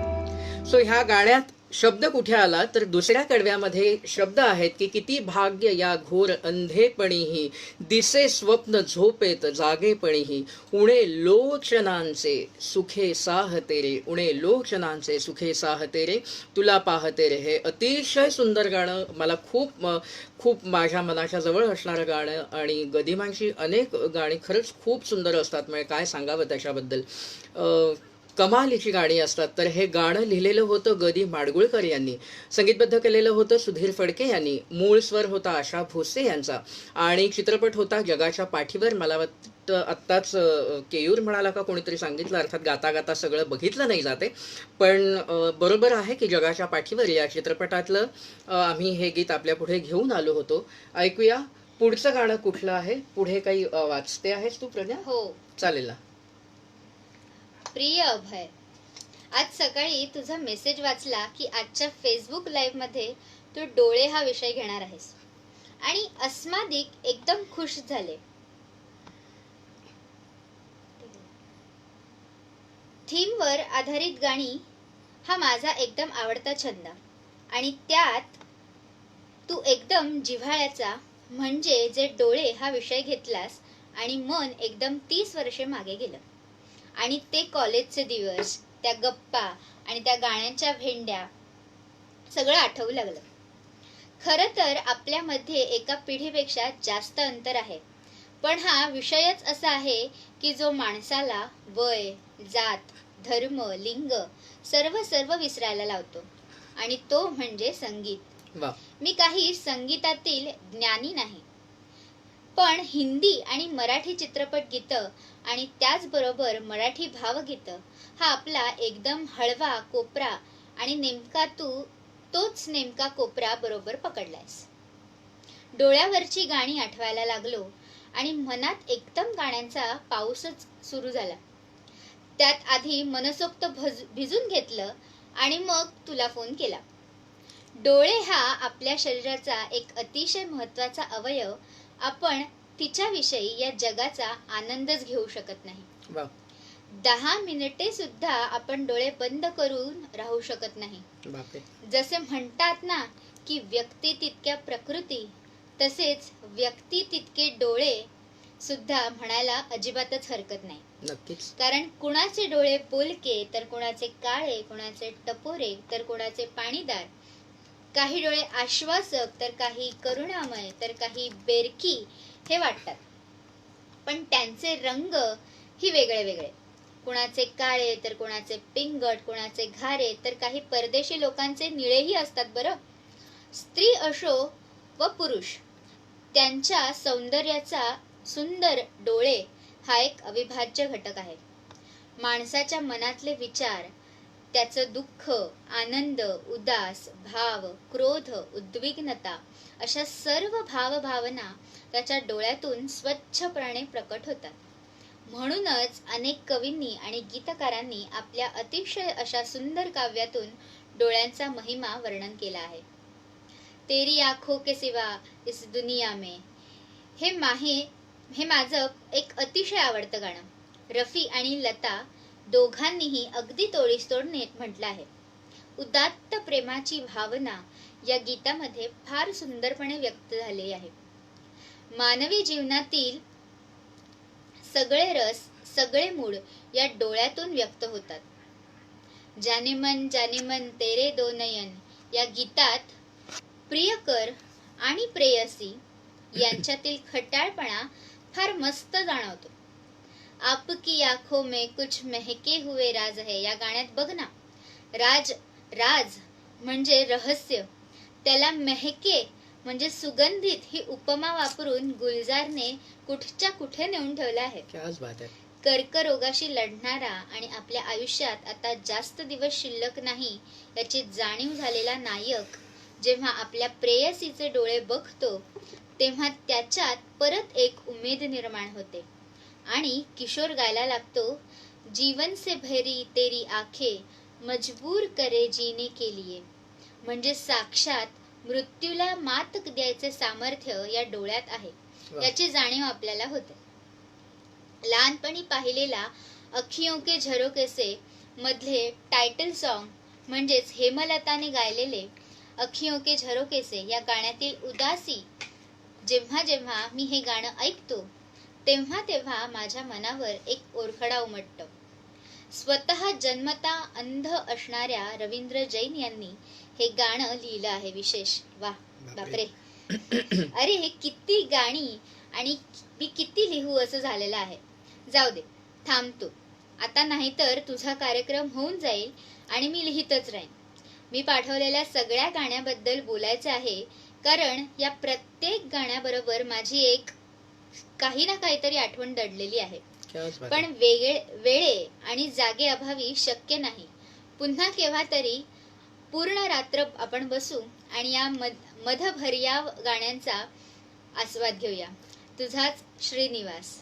सो ह्या गाण्यात शब्द कुठे आला तर दुसऱ्या कडव्यामध्ये शब्द आहेत की किती भाग्य या घोर अंधेपणीही, दिसे स्वप्न झोपेत जागेपणीही, उणे लोक्षणांचे सुखे साहते रे, उणे लोक्षणांचे सुखे साहते रे, तुला पाहते रे. हे अतिशय सुंदर गाणं, मला खूप खूप माझ्या मनाच्या जवळ असणारं गाणं. आणि गदिमांची अनेक गाणी खरंच खूप सुंदर असतात, म्हणजे काय सांगावं त्याच्याबद्दल. कमालीची गाणी असतात. तर हे गाणं लिहिलेलं होतं ग दी माडगुळकर यांनी, संगीतबद्ध केलेलं होतं सुधीर फडके यांनी, मूळ स्वर होता आशा भोसले यांचा, आणि चित्रपट होता जगाच्या पाठीवर. मला वाटतं आत्ताच केयूर म्हणाला का कोणीतरी सांगितलं, अर्थात गाता गाता सगळं बघितलं नाही जाते, पण बरोबर आहे की जगाच्या पाठीवर या चित्रपटातलं आम्ही हे गीत आपल्या पुढे घेऊन आलो होतो. ऐकूया पुढचं गाणं कुठलं आहे. पुढे काही वाचते आहेस तू प्रज्ञा? हो. चालेल ना. प्रिय अभय, आज सकाळी तुझा मेसेज वाचला की आजच्या फेसबुक लाईव्ह मध्ये तू डोळे हा विषय घेणार आहेस आणि अस्मादिक एकदम खुश झाले. थीमवर आधारित गाणी हा माझा एकदम आवडता छंद आणि त्यात तू एकदम जिव्हाळ्याचा म्हणजे जे डोळे हा विषय घेतलास आणि मन एकदम 30 वर्षे मागे गेलं आणि ते कॉलेजचे दिवस, त्या गप्पा आणि त्या गाण्यांच्या भेंड्या सगळं आठवू लागलं. खरं तर आपल्यामध्ये एका पिढीपेक्षा जास्त अंतर आहे, पण हा विषयच असा आहे की जो माणसाला वय, जात, धर्म, लिंग सर्व विसरायला लावतो आणि तो म्हणजे संगीत. वा. मी काही संगीतातील ज्ञानी नाही, पण हिंदी आणि मराठी चित्रपट गीतं आणि त्याचबरोबर मराठी भावगीतं हा आपला एकदम हळवा कोपरा आणि नेमका तोच नेमका कोपरा बरोबर पकडलायस. डोळ्यावरची गाणी आठवायला लागलो आणि मनात एकदम गाण्यांचा पाऊसच सुरू झाला. त्यात आधी मनसोक्त भिजून घेतलं आणि मग तुला फोन केला. डोळे हा आपल्या शरीराचा एक अतिशय महत्वाचा अवयव. आपण तिच्याविषयी या जगाचा आनंदच घेऊ शकत नाही. 10 मिनिटे सुद्धा आपण डोळे बंद करून राहू शकत नाही. जसे म्हणतात ना की व्यक्ती तितक्या प्रकृती, तसेच व्यक्ती तितके डोळे सुद्धा म्हणायला अजिबातच हरकत नाही. नक्कीच. कारण कुणाचे डोळे बोलके तर कुणाचे काळे, कुणाचे टपोरे तर कुणाचे पाणीदार, काही डोळे आश्वासक तर काही करुणामय तर काही बेरकी हे वाटतात, पण त्यांचे रंग ही वेगळे वेगळे. कुणाचे काळे तर कुणाचे पिंगट, कुणाचे घारे तर काही परदेशी लोकांचे निळेही असतात बरं. स्त्री असो व पुरुष, त्यांच्या सौंदर्याचा सुंदर डोळे हा एक अविभाज्य घटक आहे. माणसाच्या मनातले विचार, त्याचं दुःख, आनंद, उदास, भाव, क्रोध, उद्विग्नता अशा सर्व भावभावना त्याच्या डोळ्यातून स्वच्छपणे प्रकट होतात. म्हणूनच अनेक कवींनी आणि गीतकारांनी आपल्या अतिशय अशा सुंदर काव्यातून डोळ्यांचा महिमा वर्णन केला आहे. तेरी आँखों के सिवा इस दुनिया में हे माझं एक अतिशय आवडतं गाणं. रफी आणि लता दोघांनीही अगदी तोडीस तोड म्हटलं आहे. उदात्त प्रेमाची भावना या गीतामध्ये फार सुंदरपणे व्यक्त झाली आहे. मानवी जीवनातील सगळे रस, सगळे मूड या डोळ्यातून व्यक्त होतात. जाने मन तेरे दो नयन या गीतात प्रियकर आणि प्रेयसी यांच्यातील खट्याळपणा फार मस्त जाणवतो. आपकी आँखों में कुछ महके हुए राज है या गाण्यात बघ ना, राज म्हणजे रहस्य, त्याला महके म्हणजे सुगंधित ही उपमा वापरून गुलजारने कुठच्या कुठे नेऊन ठेवला आहे. कर्करोगाशी लढणारा आणि आपल्या आयुष्यात आता जास्त दिवस शिल्लक नाही याची जाणीव झालेला नायक जेव्हा आपल्या प्रेयसीचे डोळे बघतो तेव्हा त्याच्यात परत एक उमेद निर्माण होते आणि किशोर गायला लागतो, जीवन से भरी तेरी आंखें मजबूर करे जीने के लिए. म्हणजे साक्षात मृत्यूला मात द्यायचे सामर्थ्य या डोळ्यात आहे याची जाणीव आपल्याला होते. लहानपणी पाहिलेला अखियों के झरोके से मधले टायटल सॉन्ग म्हणजेच हेमलताने गायलेले अखियों के झरोके से या गाण्यातील उदासी जेव्हा जेव्हा मी हे गाणं ऐकतो तेव्हा तेव्हा माझ्या मनावर एक ओरखडा उमटतो. स्वतः जन्मता अंध असणाऱ्या रवींद्र जैन यांनी हे गाणं लिहिलं आहे. विशेष. वा, बापरे. अरे, हे किती गाणी आणि मी किती लिहू असं झालेलं आहे. जाऊ दे, थांबतो आता, नाही तर तुझा कार्यक्रम होऊन जाईल आणि मी लिहितच राहीन. मी पाठवलेल्या सगळ्या गाण्याबद्दल बोलायचं आहे, कारण या प्रत्येक गाण्याबरोबर माझी एक काही ना काहीतरी आठवण दडलेली आहे. पण वेळे आणि जागे अभावी शक्य नाही. पुन्हा केव्हा तरी पूर्ण रात्र आपण बसू आणि या मधभरिया गाण्यांचा आस्वाद घेऊया. तुझाच श्रीनिवास.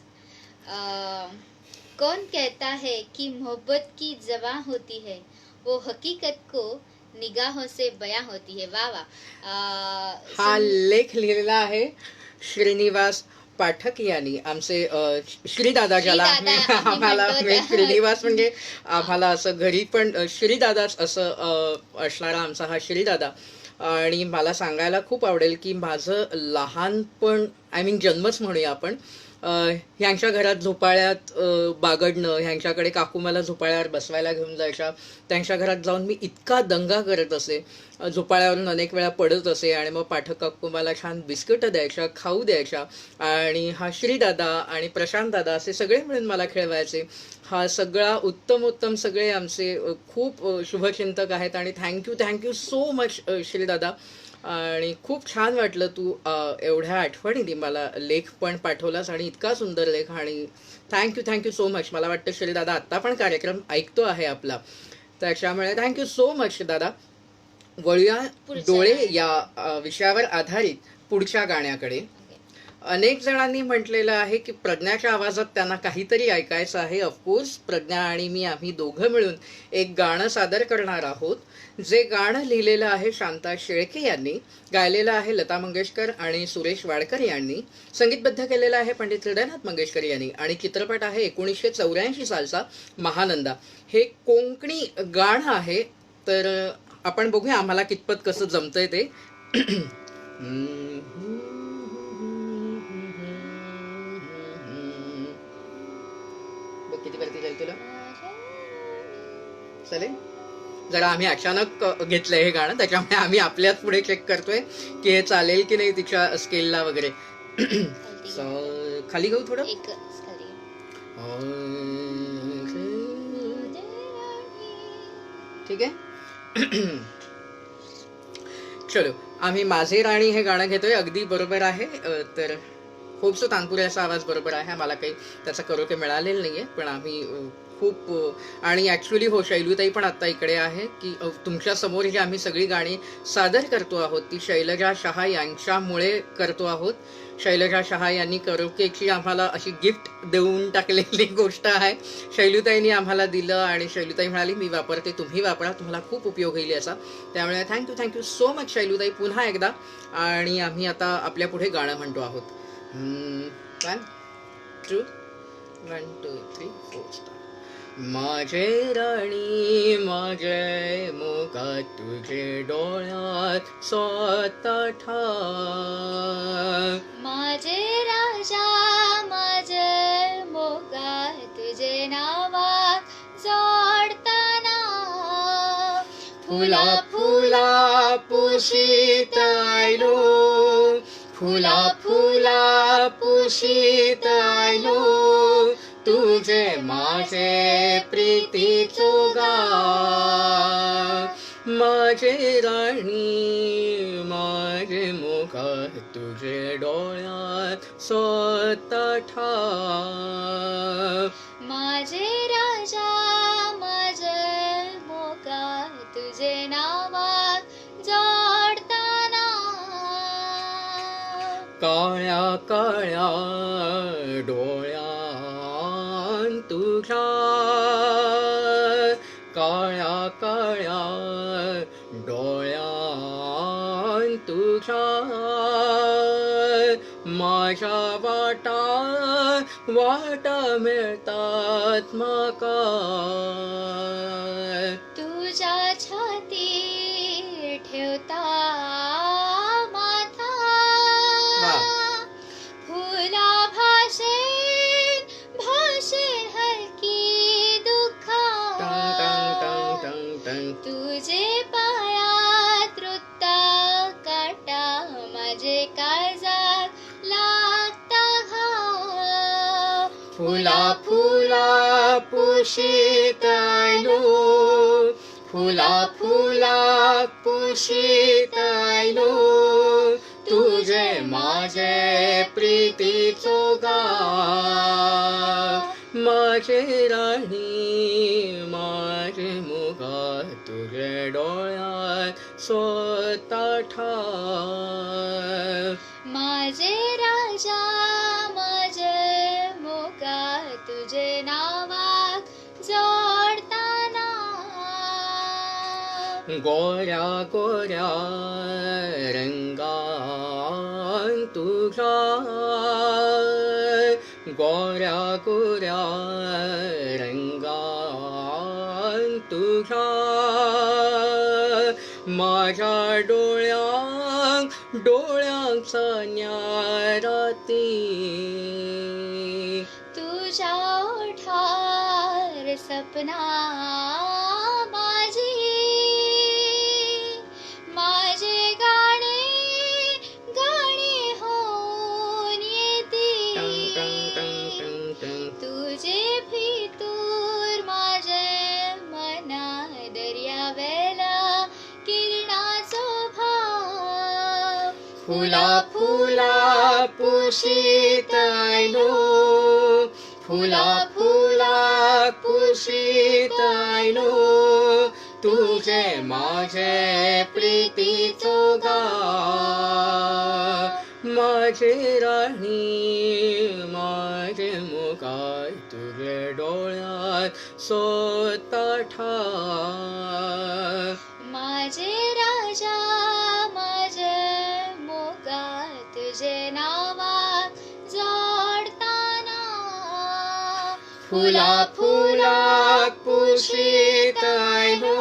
कौन कहता है कि मोहब्बत की जबां होती है, वो हकीकत को निगाहों से बयां होती है. वा वा. हा लेख लिहिलेला आहे श्रीनिवास पाठक यांनी. आमचे श्रीदादा, ज्याला आम्हाला श्रीनिवास म्हणजे आम्हाला असं घरी पण श्रीदादाच असं असणारा आमचा हा श्रीदादा. आणि मला सांगायला खूप आवडेल की माझं लहानपण, आय मीन जन्मच म्हणूया आपण, ह्यांच्या घरात झोपाळ्यात बागडणं, ह्यांच्याकडे काकू मला झोपाळ्यावर बसवायला घेऊन जायच्या. त्यांच्या घरात जाऊन मी इतका दंगा करत असे, झोपाळ्यावरून अनेक वेळा पडत असे आणि मग पाठक काकू मला छान बिस्किटं द्यायच्या, खाऊ द्यायच्या. आणि हा श्रीदादा आणि प्रशांत दादा असे सगळे मिळून मला खेळवायचे. हा सगळा उत्तम सगळे आमचे खूप शुभचिंतक आहेत. आणि थँक्यू सो मच श्रीदादा. आणि खूप छान वाटलं तू एवढ्या आठवणीने मला लेख पण पाठवलास, आणि इतका सुंदर लेख. आणि थँक्यू सो मच. मला वाटतं श्रीदादा आत्ता पण कार्यक्रम ऐकतो आहे आपला, त्याच्यामुळे थँक्यू सो मच दादा. वळूया डोळे या विषयावर आधारित पुढच्या गाण्याकडे. अनेक जणांनी म्हटलेलं आहे की प्रज्ञाच्या आवाजात त्यांना काहीतरी ऐकायचं आहे. ऑफकोर्स प्रज्ञा आणि मी, आम्ही दोघं मिळून एक गाणं सादर करणार आहोत. जे गाणं लिहिलेलं आहे शांता शेळके यांनी, गायलेलं आहे लता मंगेशकर आणि सुरेश वाडकर यांनी, संगीतबद्ध केलेलं आहे पंडित हृदयनाथ मंगेशकर यांनी, आणि चित्रपट आहे 1984 सालचा महानंदा. हे कोंकणी गाणं आहे. तर आपण बघूया आम्हाला कितपत कसं जमतंय ते. किती वरती जाईल तुला चालेल. जरा आम्ही अचानक घेतलंय हे गाणं, त्याच्यामुळे आम्ही आपल्याच पुढे चेक करतोय की हे चालेल की नाही तिच्या स्केलला वगैरे. खाली घेऊ थोडं. ठीक आहे. चलो, आम्ही माझे राणी हे गाणं घेतोय. अगदी बरोबर आहे. तर खूपसं तानपुऱ्याचा आवाज बरोबर आहे. मला काही त्याचा करोके मिळालेलं नाहीये, पण आम्ही खूप, आणि ॲक्च्युली हो, शैलूताई पण आत्ता इकडे आहे की तुमच्या समोर जी आम्ही सगळी गाणी सादर करतो आहोत ती शैलजा शहा यांच्यामुळे करतो आहोत. शैलजा शहा यांनी करोकेची आम्हाला अशी गिफ्ट देऊन टाकलेली गोष्ट आहे. शैलूताईंनी आम्हाला दिलं आणि शैलूताई म्हणाली मी वापरते, तुम्ही वापरा, तुम्हाला खूप उपयोग होईल याचा. त्यामुळे थँक्यू सो मच शैलूताई पुन्हा एकदा. आणि आम्ही आता आपल्या पुढे गाणं म्हणतो आहोत. 1 2 1 2 3 4 स्टार्ट. माझे राणी माझे मुका तुझे डोळ्यात स्वतः ठाव. माझे राजा माझे मोगा तुझे नावात जोडताना. फुला फुला पुशीत आयलो, फुला फुला पुशीत आयलो, तुझे माझे प्रीती चोगा. माझे राणी माझे मुखा तुझे डोळ्यात स्वतः ठाव. माझे राजा माझे मोगा तुझे नावात जोडताना. काळ्या काळ्या डोळ्या तुझ्या, काळ्या काळ्या डोळ्या तुझ्या, माझ्या वाटा मिळतात माका. तुझ्या छाती फुला फुला पुशीत आयलो, फुला फुला पुशीत आयलो, तुझे माझे प्रीतीचो गाव. माझे राणी माझे मुगा, तुझे डोळ्यात स्वतः ठाव. माझे राजा माझे मोका, तुझे नावाक जोडताना. गोऱ्या गोऱ्या रंगान तुझ्या, गोऱ्या गोऱ्या रंगान तुझ्या, माझ्या डोळ्यांचा न्याराती. तुझ्या ओठार सपना माझी, माझे गाणे गाणे होऊन येते. तुझे फितूर माझे मना, दर्यावेला किरणाचो भाव. फुला फुला पुशीत आयलो, फुला फुला पुशीत आयलो, तुझे माझे प्रीतीचो गाव. माझे राणी माझे मुखार, तुझे डोळ्यात स्वतः ठाव. माझे राजा माझे मोगा, तुझे नावाक जोडताना. फुला फुला पुशीत आयलो,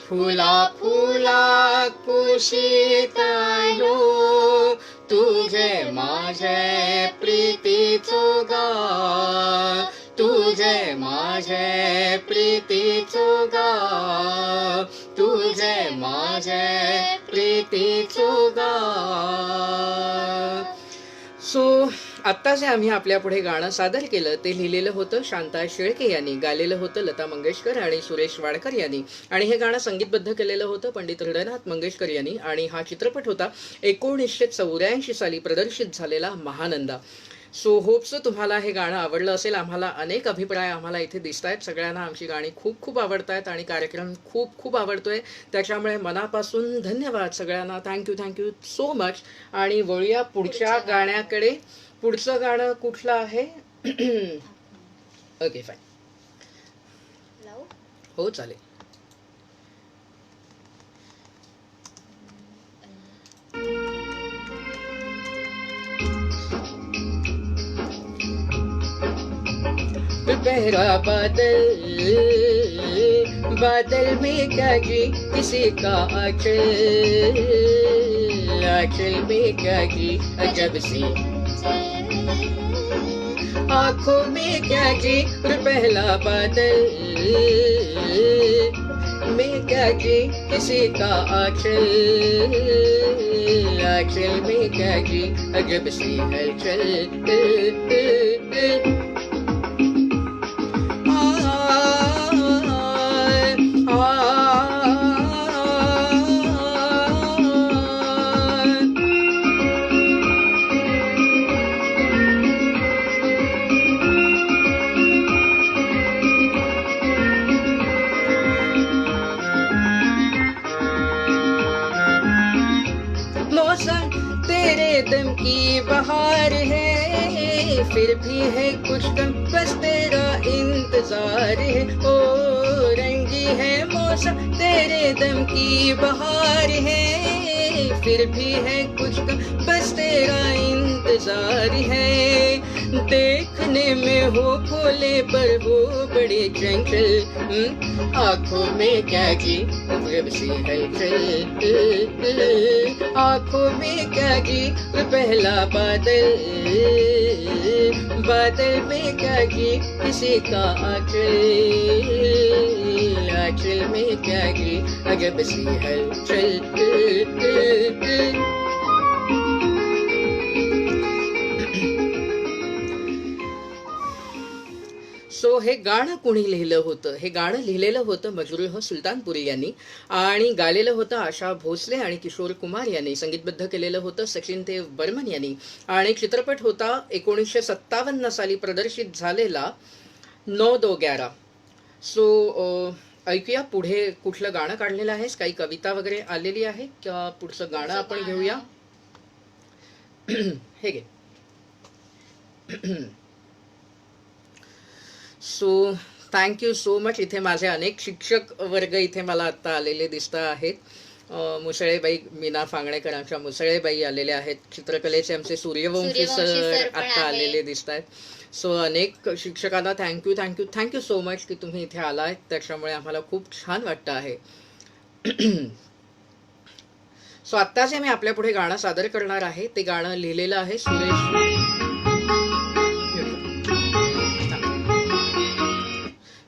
फुला फुला पुशीत आयलो, तुझे माझे प्रीतीचो गाव. तुझे माझे प्रीतीचो गाव, तुझे माझे प्रीतीचो गाव. सो आत्ता जे आम्ही आपल्या पुढे गाणं सादर केलं ते लिहिलेलं होतं शांता शेळके यांनी, गायलेलं होतं लता मंगेशकर आणि सुरेश वाडकर यांनी, आणि हे गाणं संगीतबद्ध केलेलं होतं पंडित हृदयनाथ मंगेशकर यांनी. आणि हा चित्रपट होता 1984 साली प्रदर्शित झालेला महानंदा. सो होप्स तुम्हाला हे गाणं आवडलं असेल. आम्हाला अनेक अभिप्राय आम्हाला इथे दिसत आहेत, सगळ्यांना आमची गाणी खूप खूप आवडत आहेत आणि कार्यक्रम खूप खूप आवडतोय. त्याच्यामुळे मनापासून धन्यवाद सगळ्यांना. Thank you so much. आणि वळूया पुढच्या गाण्याकडे. पुढचं गाणं कुठलं आहे? ओके फाईन, हो चालेल. पहरा बादल में क्या जी किसी का आंचल, आंचल में क्या जी अजब सी, आंखों में क्या जी पहला बादल में क्या जी किसी का आंचल, आंचल में क्या जी अजब सी हलचल. मौसम तेरे दम की बहार है, फिर भी है कुछ कम बस तेरा इंतजार है. ओ रंगी है मौसम तेरे दम की बहार है, फिर भी है कुछ कम बस तेरा इंतजार है. देखने में हो भोले पर वो बड़े चंचल, आंखों में क्या जी अजब सी हलचल, आंखों में क्या जी पहला बादल, बादल में क्या जी किसी का आंचल, आंचल में क्या जी अजब सी हलचल. हे गाणं कुणी लिहिलं होतं? हे गाणं लिहिलेलं होतं मजरूह सुलतानपुरी यांनी आणि गायलेलं होतं आशा भोसले आणि किशोर कुमार यांनी. संगीतबद्ध केलेलं होतं सचिन देव बर्मन यांनी आणि चित्रपट होता 1957 साली प्रदर्शित झालेला 9-2-11. सो ऐकूया पुढे कुठलं गाणं काढलेलं आहेस, काही कविता वगैरे आलेली आहे का? पुढचं गाणं आपण घेऊया. हे घे. So thank you so much. इथे माझे अनेक शिक्षक वर्ग इथे मला आत्ता आलेले दिसत आहेत. मुसळेबाई मीना फांगणेकरांच्या मुसळेबाई आलेल्या आहेत. चित्रकलेचे आमचे सूर्यवंशी सर आत्ता आलेले दिसत आहेत. सो अनेक शिक्षकांना थँक्यू सो मच की तुम्ही इथे आलाय. त्याच्यामुळे आम्हाला खूप छान वाटतं आहे. सो आत्ता जे मी आपल्या पुढे गाणं सादर करणार आहे ते गाणं लिहिलेलं आहे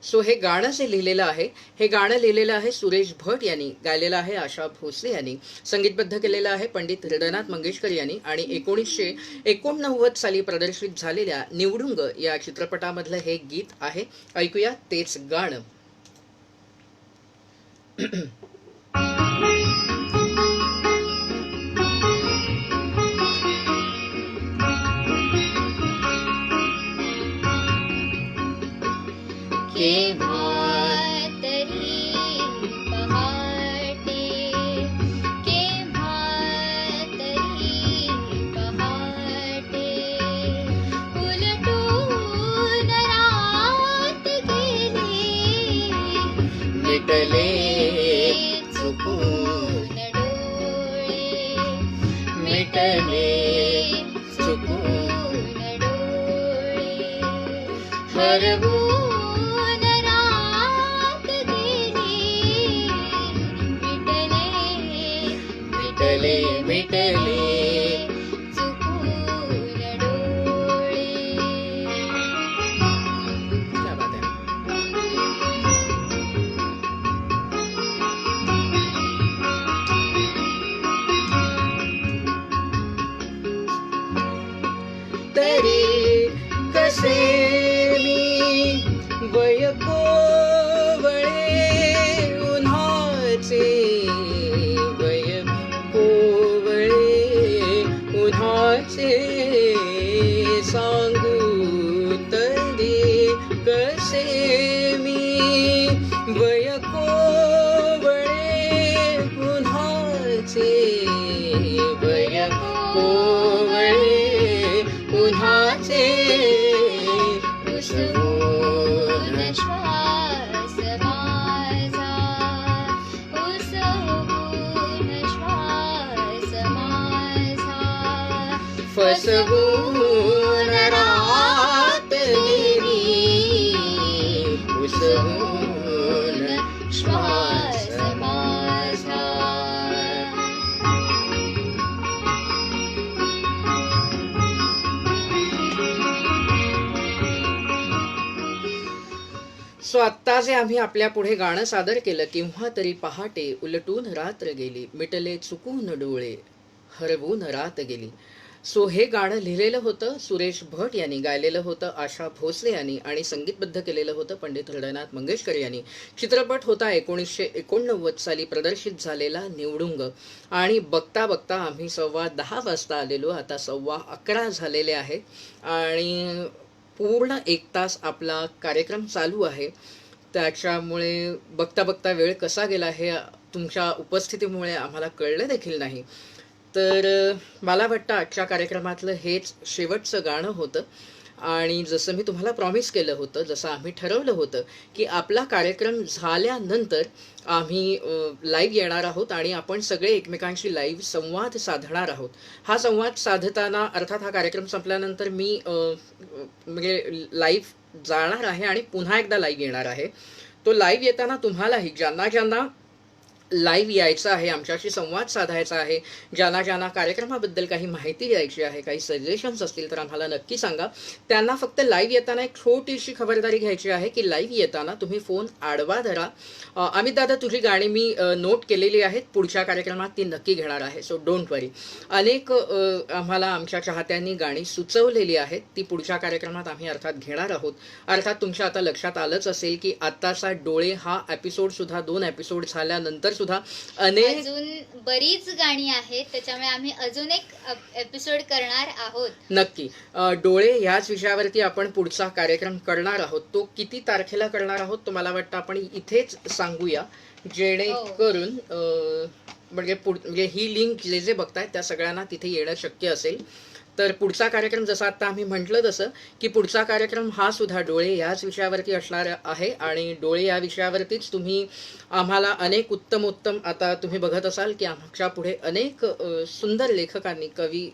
सो हे गाणं जे लिहिलेलं आहे हे गाणं लिहिलेलं आहे सुरेश भट यांनी. गायलेलं आहे आशा भोसले यांनी. संगीतबद्ध केलेलं आहे पंडित हृदयनाथ मंगेशकर यांनी आणि 1989 साली प्रदर्शित झालेल्या निवडुंग या चित्रपटामधलं हे गीत आहे. ऐकूया तेच गाणं. केव्हा तरी पहाटे, केव्हा तरी पहाटे, उलटून रात गेली, मिटले चुकून डोळे, मिटले चुकून डोळे, हरवून मिटले चुकून डोळे. क्या बात है. तरी कसे मी वय कोवळे उन्हाचे, वय कोवळे उन्हाचे सांगू तरी कसे मी वय कोवळे उन्हाचे, वय कोवळे उन्हाचे उसवून श्वास माझा, उसवून श्वास माझा, फसवून रात गेली, उसवून श्वास माझा. सो आत्ता जे आम्ही आपल्या पुढे गाणं सादर केलं, केव्हा तरी पहाटे उलटून रात्र गेली, मिटले चुकून डोळे, हरवून रात गेली. सो हे गाणं लिहिलेलं होतं सुरेश भट यांनी. गायलेलं होतं आशा भोसले यांनी आणि संगीतबद्ध केलेलं होतं पंडित हृदयनाथ मंगेशकर यांनी. चित्रपट होता 1989 साली प्रदर्शित झालेला निवडुंग आणि बघता बघता आम्ही 10:15 वाजता आलेलो. आता 11:15 झालेले आहेत आणि पूर्ण 1 तास आपला कार्यक्रम चालू आहे. त्याच्यामुळे बघता बघता वेळ कसा गेला हे तुमच्या उपस्थितीमुळे आम्हाला कळलं देखील नाही. तर मला वाटतं आजच्या कार्यक्रमातलं हेच शेवटचं गाणं होतं आणि जसं मी तुम्हाला प्रॉमिस केलं होतं, जसं आम्ही ठरवलं होतं की आपला कार्यक्रम झाल्यानंतर आम्ही लाईव्ह येणार आहोत आणि आपण सगळे एकमेकांशी लाईव्ह संवाद साधणार आहोत. हा संवाद साधताना अर्थात हा कार्यक्रम संपल्यानंतर मी म्हणजे लाईव्ह जाणार आहे आणि पुन्हा एकदा लाईव्ह येणार आहे. तो लाईव्ह येताना तुम्हालाही ज्यांना ज्यांना लाईव्ह यायचं आहे, आमच्याशी संवाद साधायचा आहे. ज्यांना कार्यक्रमाबद्दल काही माहिती द्यायची आहे, काही सजेशन्स असतील तर आम्हाला नक्की सांगा. त्यांना फक्त लाईव्ह येताना एक छोटीशी खबरदारी घ्यायची आहे की लाईव्ह येताना तुम्ही फोन आडवा धरा. अमित दादा, तुझी गाणी मी नोट केलेली आहेत, पुढच्या कार्यक्रमात ती नक्की घेणार आहे, सो डोंट वरी. अनेक आम्हाला आमच्या चाहत्यांनी गाणी सुचवलेली आहेत, ती पुढच्या कार्यक्रमात आम्ही अर्थात घेणार आहोत. अर्थात तुमच्या आता लक्षात आलंच असेल की आत्ताचा डोळे हा एपिसोड सुद्धा 2 एपिसोड झाल्यानंतर सुद्धा अनेक अजून बरीच गाणी आहेत, त्याच्यामुळे आम्ही अजून एक एपिसोड करणार आहोत. नक्की. डोळे ह्याच विषयावरती आपण पुढचा कार्यक्रम करणार आहोत. तो किती तारखेला करणार आहोत तो मला वाटतं आपण इथेच सांगूया, जेणेकरून म्हणजे ही लिंक जे जे बघतायत त्या सगळ्यांना तिथे येणं शक्य असेल. तर पुढचा कार्यक्रम जसं आता आम्ही म्हटलं तसं की पुढचा कार्यक्रम हा सुद्धा डोळे याच विषयावरती असणार आहे. आणि डोळे या विषयावरतीच तुम्ही आम्हाला अनेक उत्तम आता तुम्ही बघत असाल की आमच्या पुढे अनेक सुंदर लेखकांनी, कवी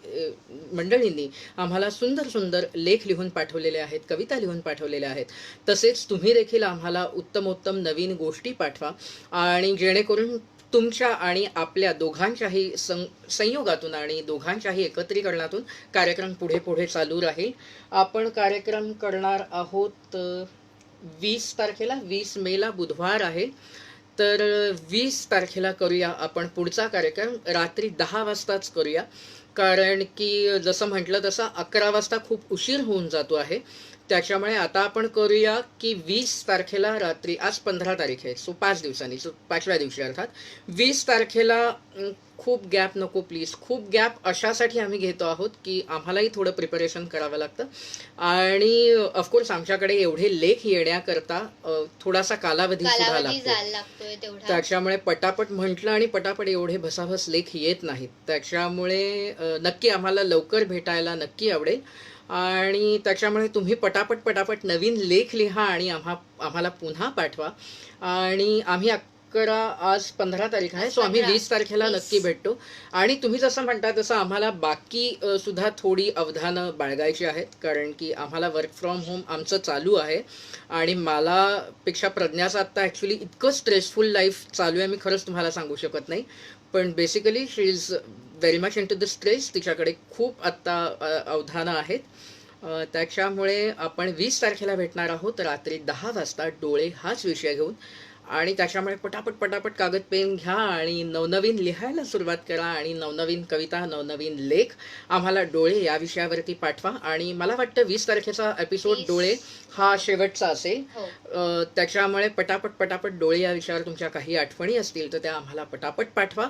मंडळींनी आम्हाला सुंदर लेख लिहून पाठवलेले आहेत, कविता लिहून पाठवलेल्या आहेत. तसेच तुम्ही देखील आम्हाला उत्तम नवीन गोष्टी पाठवा, आणि जेणेकरून तुमच्या आणि आपल्या दोघांच्याही संयोगातून आणि दोघांच्याही एकत्रीकरणातून कार्यक्रम पुढे चालू राहील. आपण कार्यक्रम करणार आहोत 20 तारखेला, 20 मेला बुधवार आहे. तर 20 तारखेला करूया आपण पुढचा कार्यक्रम, रात्री 10 वाजताच करूया. कारण की जसं म्हटलं तसं 11 वाजता खूप उशीर होऊन जातो आहे. त्याच्यामुळे आता आपण करूया की 20 तारखेला रात्री, आज 15 तारीख आहे, सो 5 दिवसांनी, सो 5व्या दिवशी अर्थात 20 तारखेला. खूप गॅप नको प्लीज. खूप गॅप अशासाठी आम्ही घेतो आहोत की आम्हालाही थोडं प्रिपरेशन करावं लागतं, आणि ऑफकोर्स आमच्याकडे एवढे लेख येण्याकरता थोडासा कालावधी सुद्धा लागतो. त्याच्यामुळे पटापट म्हटलं आणि पटापट एवढे भसाभस लेख येत नाहीत. त्याच्यामुळे नक्की आम्हाला लवकर भेटायला नक्की आवडेल. आणि त्याच्यामुळे तुम्ही पटापट नवीन लेख लिहा आणि आम्हाला पुन्हा पाठवा. आणि आम्ही आज 15 तारीख आहे, सो आम्ही 20 तारखेला नक्की भेटतो. आणि तुम्ही जसं म्हणता तसं आम्हाला बाकी सुद्धा थोडी अवधानं बाळगायची आहेत, कारण की आम्हाला वर्क फ्रॉम होम आमचं चालू आहे. आणि मला पेक्षा प्रज्ञाचं आत्ता ॲक्च्युली इतकं स्ट्रेसफुल लाईफ चालू आहे, मी खरंच तुम्हाला सांगू शकत नाही. पण basically she is very much into the stress. तिच्याकडे खूप आत्ता अवधानं आहेत. त्याच्यामुळे आपण 20 तारखेला भेटणार आहोत रात्री 10 वाजता, डोळे हाच विषय घेऊन. आणि त्याच्यामुळे पटापट कागद पेन घ्या आणि नवनवीन लिहायला सुरुवात करा, आणि नवनवीन कविता, नवनवीन लेख आम्हाला डोळे या विषयावरती पाठवा. आणि मला वाटतं 20 तारखेचा एपिसोड डोळे हा शेवटचा असेल. त्याच्यामुळे पटापट डोळे या विषयावर तुमच्या काही आठवणी असतील तर त्या आम्हाला पटापट पाठवा.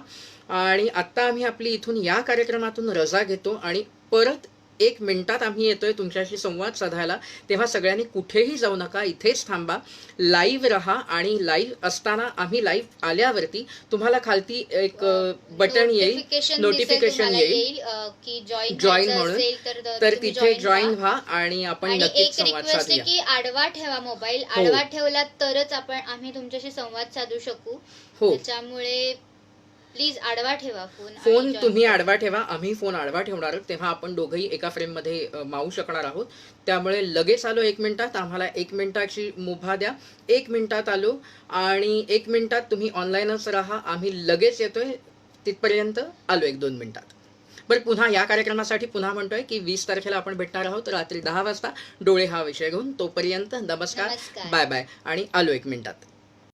आणि आत्ता आम्ही आपली इथून या कार्यक्रमातून रजा घेतो आणि परत 1 मिनिटात आम्ही येतोय तुमच्याशी संवाद साधायला. तेव्हा सगळ्यांनी कुठेही जाऊ नका, इथेच थांबा, लाईव्ह राहा. आणि लाईव्ह असताना, आम्ही लाईव्ह आल्यावरती तुम्हाला खालती एक बटन येईल, नोटिफिकेशन येईल की जॉईन म्हणून. तर तिथे जॉईन व्हा आणि आपण नक्कीच संवाद साधूया. की आडवा ठेवा मोबाईल, आडवा ठेवला तरच आम्ही तुमच्याशी संवाद साधू शकू. त्याच्यामुळे प्लीज आडवा ठेवा फोन. तुम्ही आडवा ठेवा, आम्ही फोन आडवा ठेवणार, तेव्हा आपण दोघंही एका फ्रेममध्ये मावू शकणार आहोत. त्यामुळे लगेच आलो 1 मिनिटात, आम्हाला 1 मिनिटाची मुभा द्या. 1 मिनिटात आलो आणि 1 मिनिटात तुम्ही ऑनलाईनच राहा, आम्ही लगेच येतोय. तिथपर्यंत आलो 1-2 मिनिटात. बरं, पुन्हा या कार्यक्रमासाठी पुन्हा म्हणतोय की 20 तारखेला आपण भेटणार आहोत रात्री 10 वाजता, डोळे हा विषय घेऊन. तोपर्यंत नमस्कार, बाय आणि आलो 1 मिनिटात.